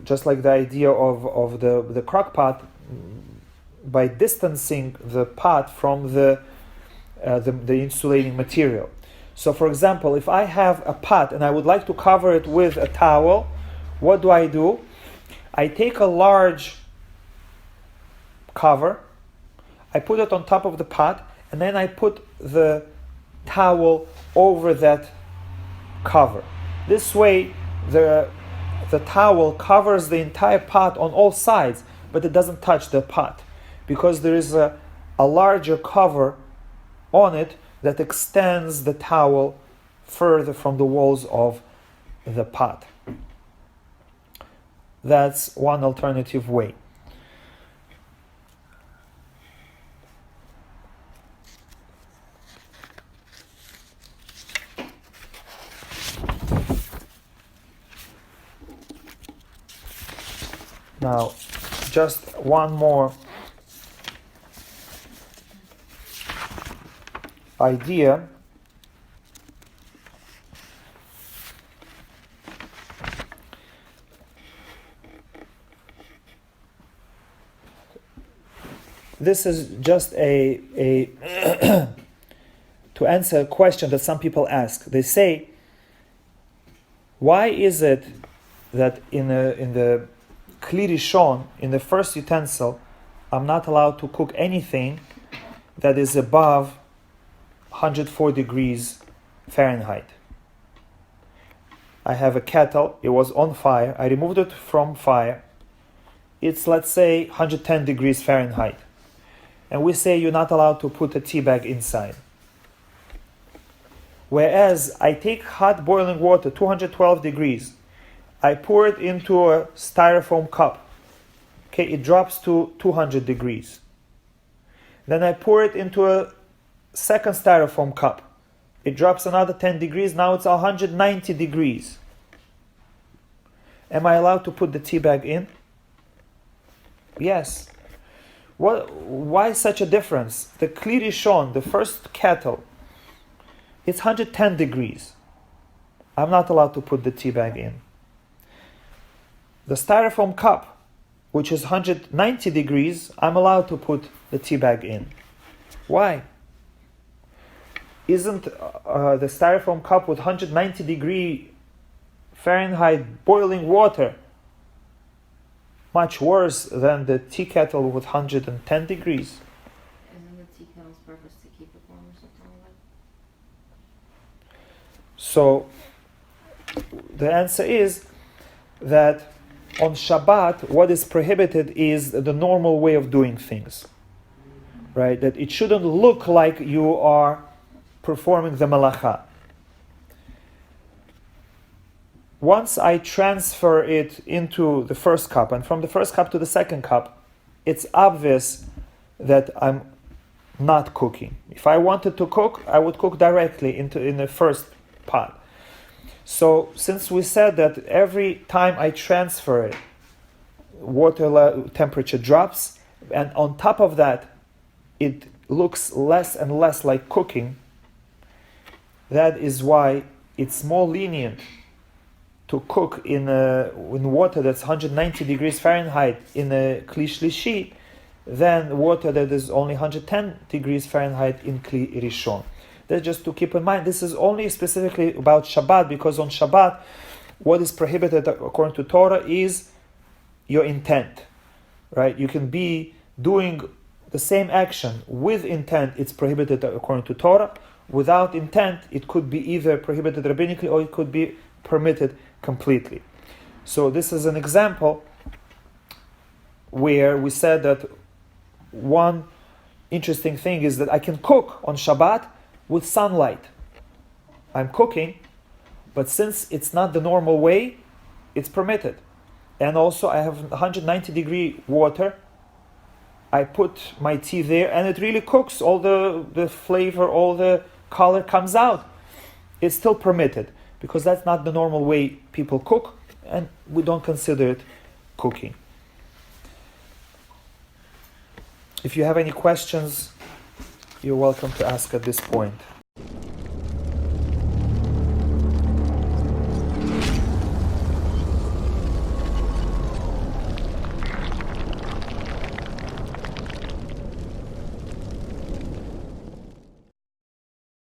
Just like the idea of the crock pot, by distancing the pot from the insulating material. So for example, if I have a pot and I would like to cover it with a towel, what do? I take a large cover, I put it on top of the pot, and then I put the towel over that cover. This way the towel covers the entire pot on all sides, but it doesn't touch the pot, because there is a larger cover on it that extends the towel further from the walls of the pot. That's one alternative way. Now, just one more idea. This is just a to answer a question that some people ask. They say, why is it that in the Kli Rishon, in the first utensil, I'm not allowed to cook anything that is above 104 degrees Fahrenheit? I have a kettle, it was on fire, I removed it from fire, it's, let's say, 110 degrees Fahrenheit. And we say you're not allowed to put a tea bag inside. Whereas I take hot boiling water, 212 degrees, I pour it into a styrofoam cup. Okay, it drops to 200 degrees. Then I pour it into a second styrofoam cup. It drops another 10 degrees, now it's 190 degrees. Am I allowed to put the tea bag in? Yes. Why such a difference? The Kli Rishon, the first kettle, it's 110 degrees. I'm not allowed to put the tea bag in. The styrofoam cup, which is 190 degrees, I'm allowed to put the tea bag in. Why? Isn't the styrofoam cup with 190 degree Fahrenheit boiling water much worse than the tea kettle with 110 degrees? Isn't the tea kettle's purpose to keep it warm or something like that? So the answer is that on Shabbat, what is prohibited is the normal way of doing things. Right? That it shouldn't look like you are performing the melacha. Once I transfer it into the first cup, and from the first cup to the second cup, it's obvious that I'm not cooking. If I wanted to cook, I would cook directly in the first pot. So since we said that every time I transfer it, water temperature drops, and on top of that, it looks less and less like cooking, that is why it's more lenient to cook in water that's 190 degrees Fahrenheit in a Kli Shlishi than water that is only 110 degrees Fahrenheit in Kli Rishon. That's just to keep in mind. This is only specifically about Shabbat, because on Shabbat, what is prohibited according to Torah is your intent, right? You can be doing the same action with intent, it's prohibited according to Torah. Without intent, it could be either prohibited rabbinically or it could be permitted completely. So this is an example where we said that one interesting thing is that I can cook on Shabbat with sunlight. I'm cooking, but since it's not the normal way, it's permitted. And also I have 190 degree water. I put my tea there and it really cooks. All the flavor, all the color comes out. It's still permitted because that's not the normal way people cook and we don't consider it cooking. If you have any questions, you're welcome to ask at this point.